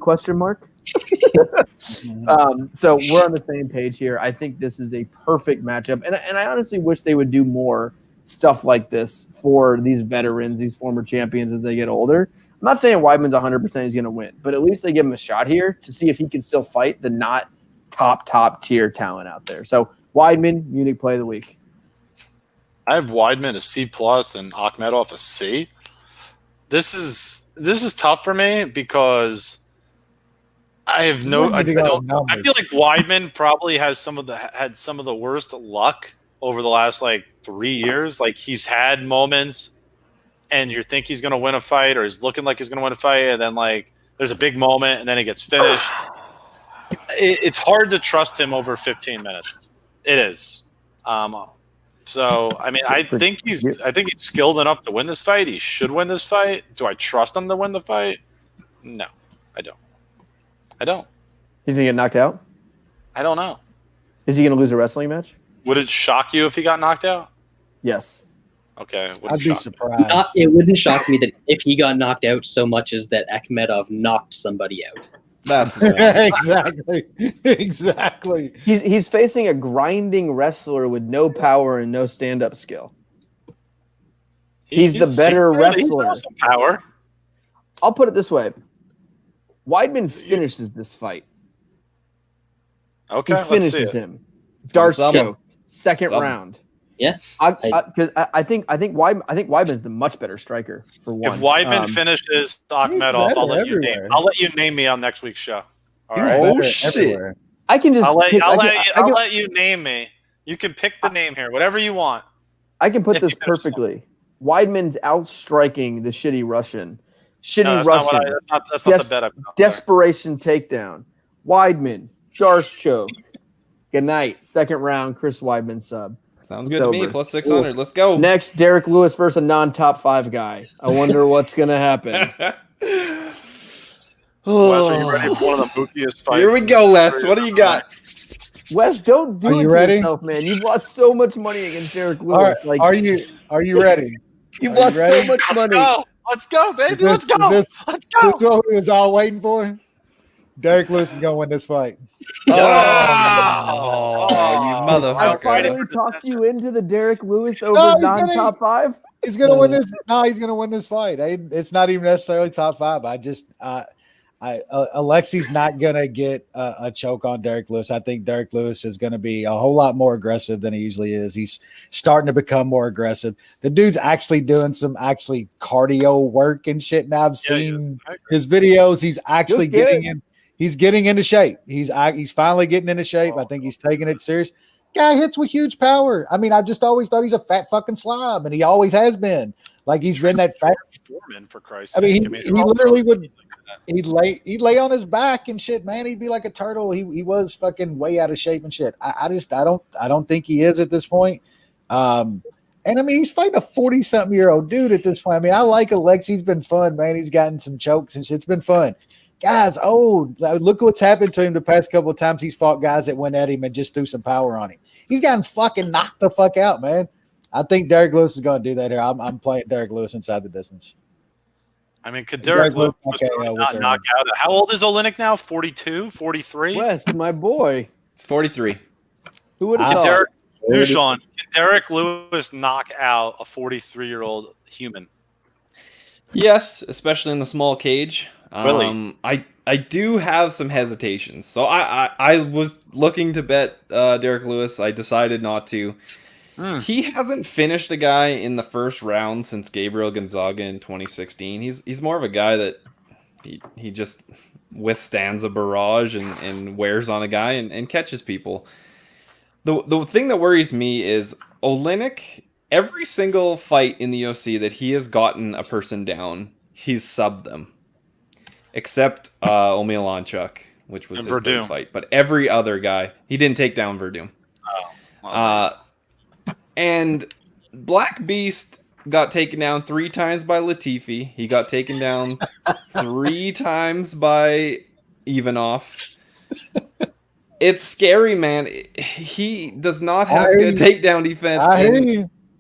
So we're on the same page here. I think this is a perfect matchup. And I honestly wish they would do more stuff like this for these veterans, these former champions as they get older. I'm not saying Weidman's 100% he's going to win, but at least they give him a shot here to see if he can still fight the not top tier talent out there. So Weidman, Munich play of the week. I have Weidman a C+ and Akhmedov a C. This is tough for me because I have no. I feel like Weidman probably had some of the worst luck over the last 3 years. Like he's had moments and you think he's going to win a fight, or he's looking like he's going to win a fight, and then like there's a big moment, and then he gets finished. It's hard to trust him over 15 minutes. It is. So I mean, I think he's skilled enough to win this fight. He should win this fight. Do I trust him to win the fight? No, I don't. He's gonna get knocked out? I don't know. Is he gonna lose a wrestling match? Would it shock you if he got knocked out? Yes. Okay. I'd be surprised. It wouldn't shock me that if he got knocked out so much as that Akhmedov knocked somebody out. That's exactly. He's facing a grinding wrestler with no power and no stand-up skill. He's the better wrestler. He's some power. I'll put it this way. Weidman finishes this fight. Okay, he finishes him. Darce choke, second round. Yeah, I think Weidman's the much better striker for one. If Weidman finishes Akhmedov, I'll let you name me on next week's show. All right. Oh shit! Everywhere. I can just. I'll let you name me. You can pick the name here, whatever you want. I can put this perfectly. Weidman's outstriking the shitty Russian. That's not the bet. Desperation takedown. Weidman, Darce choke. Good night. Second round, Chris Weidman sub. Sounds good to me. Plus 600. Let's go. Next, Derek Lewis versus a non-top 5 guy. I wonder what's going to happen. Wes, are you ready for one of the bookiest fights? Here we go, Wes. What do you got? Wes, don't do it to ready? yourself, man. You've lost so much money against Derek Lewis. Right, are you ready? You've lost so much money. Let's go, baby. Let's go. This what we was all waiting for? Derek Lewis is going to win this fight. You motherfucker. I finally talked you into the Derek Lewis over non-top 5? He's going to win this. No, he's going to win this fight. It's not even necessarily top 5. Alexi's not going to get a choke on Derek Lewis. I think Derek Lewis is going to be a whole lot more aggressive than he usually is. He's starting to become more aggressive. The dude's actually doing some cardio work and shit. Now I've seen his videos. He's actually getting in. He's getting into shape. He's finally getting into shape. I think he's taking it serious. Guy hits with huge power. I mean, I just always thought he's a fat fucking slob, and he always has been. Like he's been that fat. Foreman, for Christ's sake. He literally would. He'd lay on his back and shit, man. He'd be like a turtle. He was fucking way out of shape and shit. I don't think he is at this point. And I mean, he's fighting a 40-something-year-old dude at this point. I mean, I like Alex. He's been fun, man. He's gotten some chokes and shit. It's been fun. Guys, look what's happened to him the past couple of times he's fought guys that went at him and just threw some power on him. He's gotten fucking knocked the fuck out, man. I think Derek Lewis is going to do that here. I'm playing Derek Lewis inside the distance. I mean, could Derek Lewis not knock out? How old is Oleinik now? 42, 43? Wes, my boy. It's 43. Who would have thought? Sean, can Derek Lewis knock out a 43-year-old human? Yes, especially in the small cage. Really? I do have some hesitations. So I was looking to bet Derek Lewis. I decided not to. He hasn't finished a guy in the first round since Gabriel Gonzaga in 2016. He's more of a guy that he just withstands a barrage and wears on a guy and catches people. The thing that worries me is Oleinik, every single fight in the UFC that he has gotten a person down, he's subbed them. Except Oleinik, which was his third fight. But every other guy, he didn't take down Verdum. And Black Beast got taken down 3 times by Latifi. He got taken down 3 times by Ivanov. It's scary, man. He does not have good takedown defense.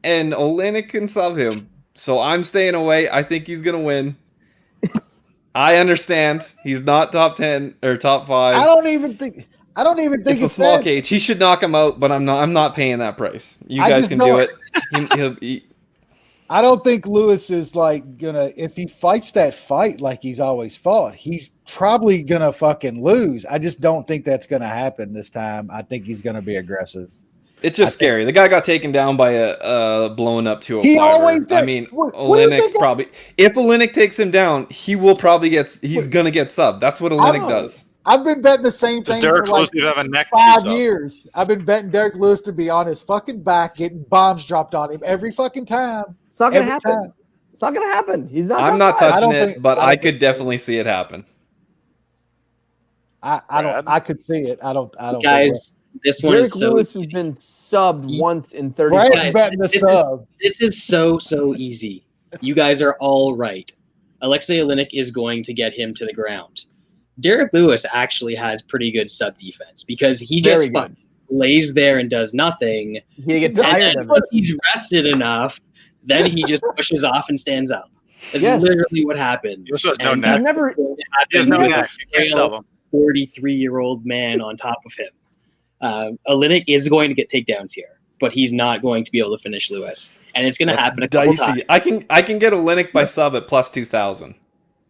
And Oleinik can sub him. So I'm staying away. I think he's going to win. I understand. He's not top 10 or top 5. I don't even think it's a small cage. He should knock him out, but I'm not paying that price. You guys can do it. I don't think Lewis is like gonna, if he fights that fight like he's always fought, he's probably gonna fucking lose. I just don't think that's gonna happen this time. I think he's gonna be aggressive. It's just scary. The guy got taken down by a blown up 205. I mean, Oleinik's probably, if Oleinik takes him down, he's gonna get subbed. That's what Oleinik does. I've been betting the same thing for like 5 years. I've been betting Derek Lewis to be on his fucking back, getting bombs dropped on him every fucking time. It's not gonna happen. not going to happen. He's not. I'm not touching it, but I could definitely see it happen. I could see it. I don't. Guys, this one Derek is so Lewis easy. has been subbed once in 30 Brad's betting the sub. This is so easy. You guys are all right. Alexei Oleinik is going to get him to the ground. Derek Lewis actually has pretty good sub defense because he just lays there and does nothing. He gets tired of when it. he's rested enough, then he just pushes off and stands up. That's literally what happened. He has no neck. He has no neck. You can't sub him. 43-year-old man on top of him. Oleinik is going to get takedowns here, but he's not going to be able to finish Lewis, and it's going to happen a couple times. I can get Oleinik by sub at plus 2,000.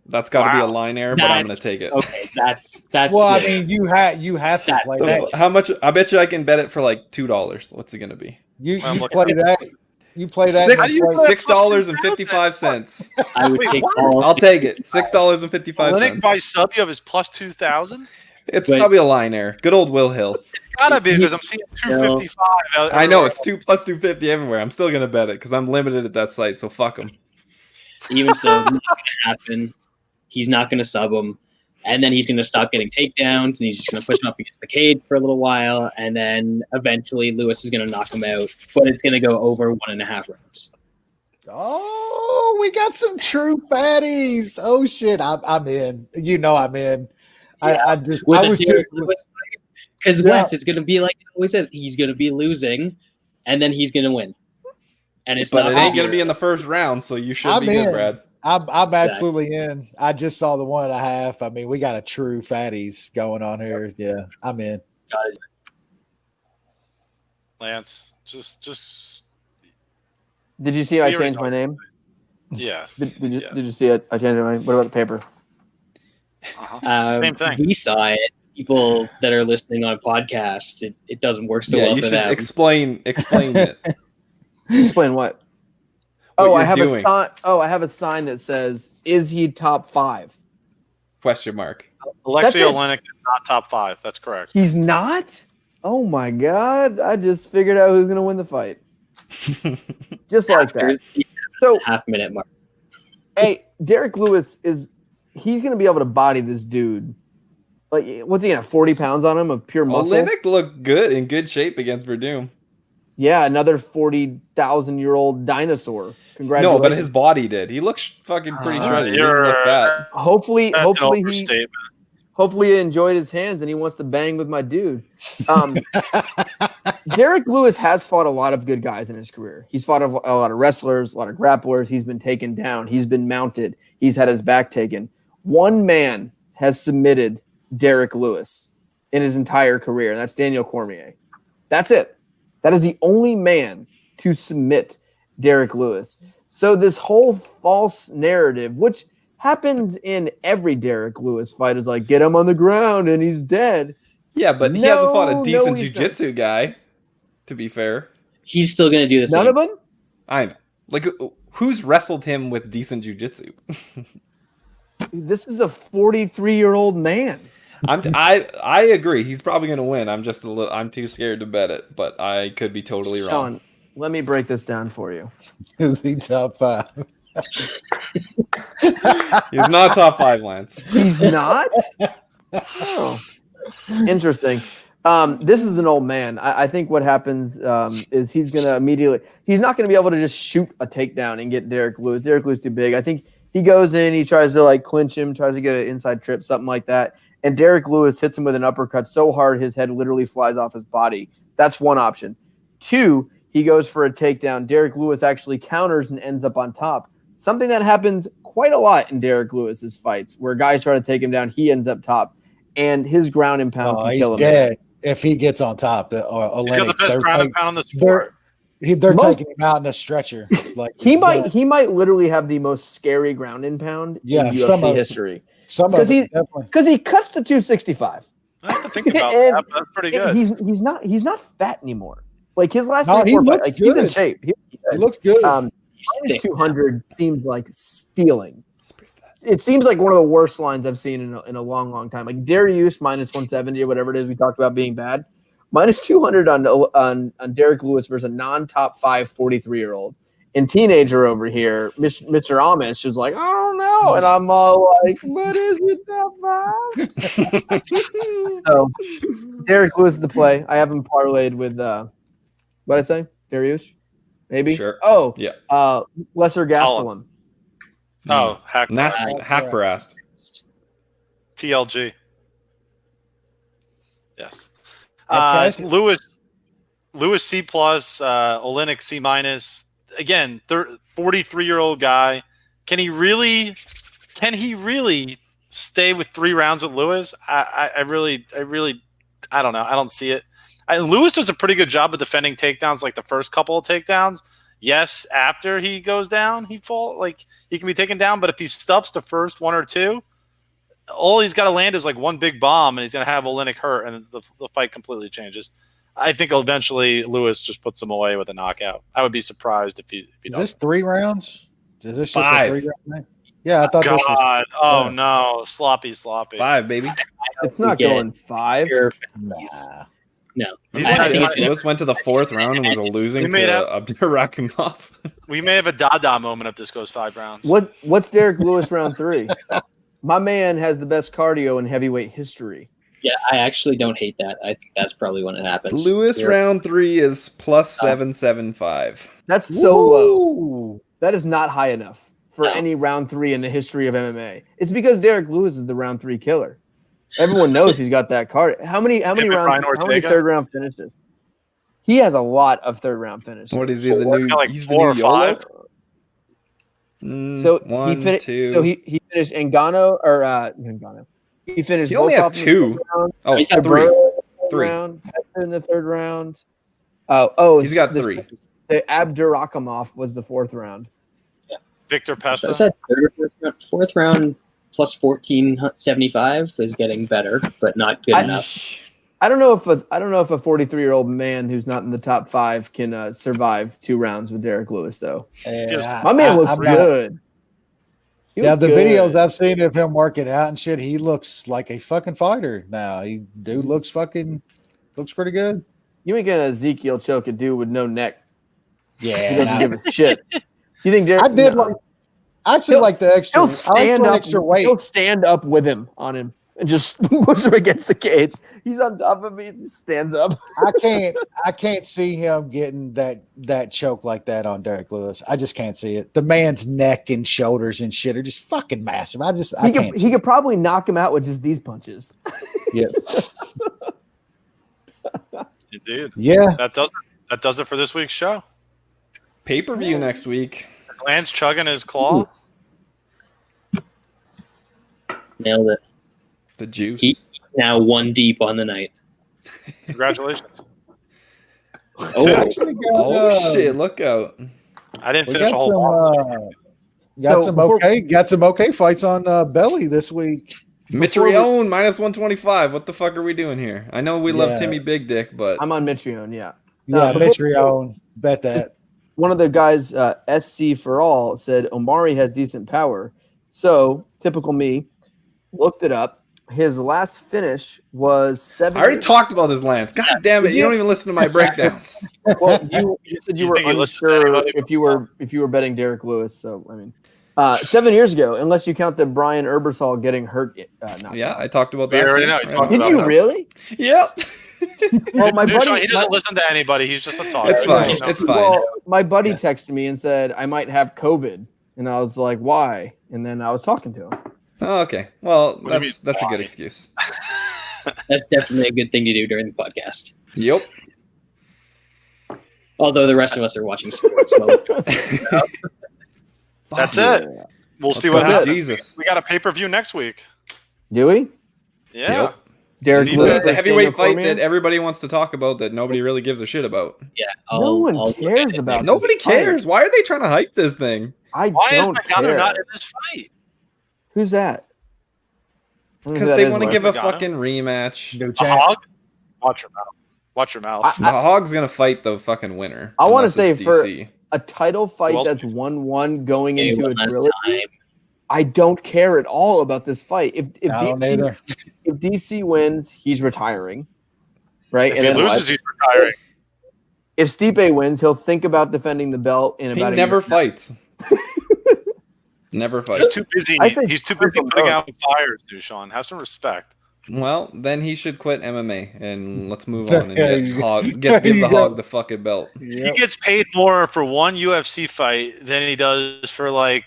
That's got to be a line error, but I'm going to take it. Okay, that's. Well, I mean, you have to play that. How much? I bet you I can bet it for like $2. What's it going to be? You play that. You play that. $6.55. I would take all. I'll take it. $6.55. Oleinik by sub, you have his plus 2,000. It's probably a line error. Good old Will Hill. It's gotta be because I'm seeing 255. I know it's plus 250 everywhere. I'm still gonna bet it because I'm limited at that site. So fuck him. Even so, it's not gonna happen. He's not gonna sub him, and then he's gonna stop getting takedowns, and he's just gonna push him up against the cage for a little while, and then eventually Lewis is gonna knock him out, but it's gonna go over 1.5 rounds. Oh, we got some true fatties. Oh shit, I'm in. You know I'm in. Yeah. Because Wes, it's going to be like he always says, he's going to be losing, and then he's going to win. And it ain't going to be in the first round, so you should be good, Brad. I'm absolutely in. I just saw the 1.5. I mean, we got a true fatties going on here. Yeah, I'm in. Lance, just. Did you see I changed my name? Yes. Did you see it? I changed my name. What about the paper? Same thing. We saw it. People that are listening on podcasts, it doesn't work so well you for should them. Explain it. Explain what? I have a sign that says, "Is he top 5?" Question mark. Alexei Oleinik is not top 5. That's correct. He's not? Oh my god! I just figured out who's going to win the fight. Just like that. So half-minute mark. Hey, Derek Lewis he's going to be able to body this dude. Like, what's he going to have, 40 pounds on him of pure muscle? Oleinik looked good, in good shape against Verdum. Yeah, another 40,000-year-old dinosaur. Congratulations. No, but his body did. He looks fucking pretty shredded. He didn't look fat. Hopefully he enjoyed his hands and he wants to bang with my dude. Derek Lewis has fought a lot of good guys in his career. He's fought a lot of wrestlers, a lot of grapplers. He's been taken down. He's been mounted. He's had his back taken. One man has submitted Derek Lewis in his entire career, and that's Daniel Cormier. That's it. That is the only man to submit Derek Lewis. So this whole false narrative, which happens in every Derek Lewis fight, is like, get him on the ground and he's dead. Yeah, but he hasn't fought a decent jiu-jitsu guy, to be fair. He's still going to do the same. None of them? I know. Like, who's wrestled him with decent jiu-jitsu? This is a 43-year-old man. I agree. He's probably going to win. I'm too scared to bet it, but I could be totally wrong. Sean, let me break this down for you. Is he top 5? He's not top 5, Lance. He's not? Oh, interesting. This is an old man. I think what happens is he's going to he's not going to be able to just shoot a takedown and get Derek Lewis. Derek Lewis is too big. I think he goes in, he tries to like clinch him, tries to get an inside trip, something like that. And Derek Lewis hits him with an uppercut so hard his head literally flies off his body. That's one option. 2, he goes for a takedown. Derek Lewis actually counters and ends up on top. Something that happens quite a lot in Derek Lewis's fights, where guys try to take him down, he ends up top. And his ground and pound can kill him. He's dead if he gets on top. He's got the best ground and pound in the sport. They're taking him out in a stretcher. Like he might literally have the most scary ground and pound in UFC history. Because he cuts to 265. I have to think about that. That's pretty good. He's not fat anymore. Like his last he looks good. He's in shape. He looks good. Minus 200 seems like stealing. It seems like one of the worst lines I've seen in a long, long time. Like Dariush minus 170 or whatever it is we talked about being bad. Minus 200 on Derek Lewis versus a non-top 5 43-year-old And teenager over here, Mr. Amish, is like, I don't know. And I'm all like, what is it, top 5? So, Derek Lewis is the play. I have him parlayed with, what did I say? Dariush? Maybe? Sure. Oh, yeah. Lesser Gastelum. Oh, Haqparast. TLG. Yes. Lewis C+, Oleinik C-. Again, 43-year-old guy. Can he really stay with 3 rounds with Lewis? I really don't know. I don't see it. Lewis does a pretty good job of defending takedowns, like the first couple of takedowns. Yes, after he goes down, he can be taken down, but if he stuffs the first 1 or 2, all he's got to land is like one big bomb, and he's going to have Oleinik hurt, and the fight completely changes. I think eventually Lewis just puts him away with a knockout. I would be surprised if he Is does. this 3 rounds? Is this just 5. a 3-round? Yeah, I thought God, this was. oh no, sloppy. 5, baby. It's not going 5. Nah. No. I think Lewis went to the 4th round and was losing to Akhmedov. We may have a Dada moment if this goes 5 rounds. What's Derek Lewis round 3? My man has the best cardio in heavyweight history. Yeah, I actually don't hate that. I think that's probably when it happens. Lewis round 3 is plus 775. That's so low. That is not high enough for any round 3 in the history of MMA. It's because Derek Lewis is the round 3 killer. Everyone knows he's got that card. How many third round finishes? He has a lot of third round finishes. What is he? He's 4 or 5. So 1, he finished. 2. So he finished Ngannou. He finished. He only has 2. Oh, he's got 3. Round, in the 3rd round. He's got 3. The Abdurakhimov was the 4th round. Yeah. Victor Pesta. So 4th round plus 1475 is getting better, but not good enough. I don't know if a 43-year-old man who's not in the top 5 can survive 2 rounds with Derek Lewis, though. My man looks good. The videos I've seen of him working out and shit, he looks like a fucking fighter now. Looks pretty good. You ain't gonna Ezekiel choke a dude with no neck. Yeah, he doesn't give a shit. You think Derek? I actually like the extra. He'll stand up. Extra weight. He'll stand up with him on him and just push him against the cage. He's on top of me. He stands up. I can't see him getting that choke like that on Derek Lewis. I just can't see it. The man's neck and shoulders and shit are just fucking massive. He could probably knock him out with just these punches. Yeah. Dude. Yeah. That does it for this week's show. Pay-per-view next week. Is Lance chugging his claw? Nailed it. The juice. He's now 1 deep on the night. Congratulations. Shit! Look out! I didn't finish a whole lot. Got some okay fights on Belly this week. Mitrione minus 125. What the fuck are we doing here? I know we love Timmy Big Dick, but I'm on Mitrione. Yeah. Mitrione. Bet that. One of the guys, SC for all, said Omari has decent power. So typical me. Looked it up. His last finish was 7. I already talked about this, Lance. God damn it! You don't even listen to my breakdowns. Well, you said you were unsure if you were betting Derek Lewis. So I mean, 7 years ago, unless you count the Brian Ebersol getting hurt. I talked about that. We already know. Did you really? Yep. Well, my buddy, he doesn't listen to anybody. He's just a talker. It's fine. It's fine. Well, my buddy texted me and said I might have COVID, and I was like, "Why?" And then I was talking to him. Oh, okay. Well, that's a good excuse. That's definitely a good thing to do during the podcast. Yep. Although the rest of us are watching sports. That's it. We'll see what happens. Jesus. We got a pay-per-view next week. Do we? Yeah. Yep. Derek the heavyweight fight that everybody wants to talk about that nobody really gives a shit about. Yeah. No one cares about this. Nobody cares. Why are they trying to hype this thing? Why is Ngannou not in this fight? Who's that? Because they want to give a fucking rematch. A hog? Watch your mouth. The Hog's going to fight the fucking winner. I want to say for a title fight that's 1-1 going into a trilogy, I don't care at all about this fight. If DC wins, he's retiring. Right? If he loses, he's retiring. If Stipe wins, he'll think about defending the belt in about he never fights. Never fights. He's too busy. He's too busy putting out fires, Dushan. Have some respect. Well, then he should quit MMA and let's move on and give the Hog the fucking belt. He gets paid more for one UFC fight than he does for like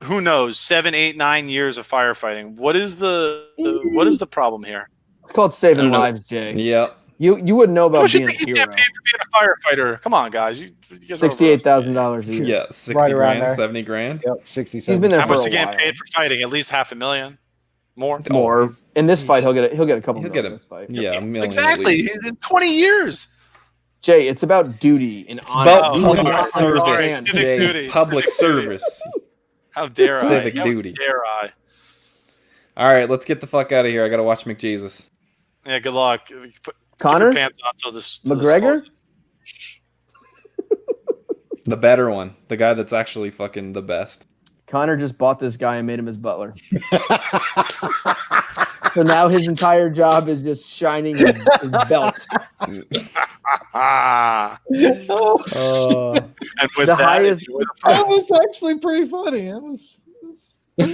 who knows 7, 8, 9 years of firefighting. What is the problem here? It's called saving lives, Jay. Yeah. You wouldn't know about being a you hero. get paid for being a firefighter. Come on, guys. You guys $68,000 a year. Yeah, 60 grand, 70 grand. Yep, 60. He's been there How for much a he getting while. paid for fighting? At least $500,000. More. In this fight, he'll get a couple. He'll get in this fight. Yeah, a million. Exactly. In 20 years. Jay, it's about duty and It's about public sorry. service. Civic Jay. duty. Public service. How dare I? Civic How duty. dare I? All right, let's get the fuck out of here. I gotta watch McJesus. Yeah, good luck. Connor? Keep your pants on till this. McGregor? The better one. The guy that's actually fucking the best. Connor just bought this guy and made him his butler. So now his entire job is just shining his belt. And with The that, highest- enjoy the That fight. was actually pretty funny. That was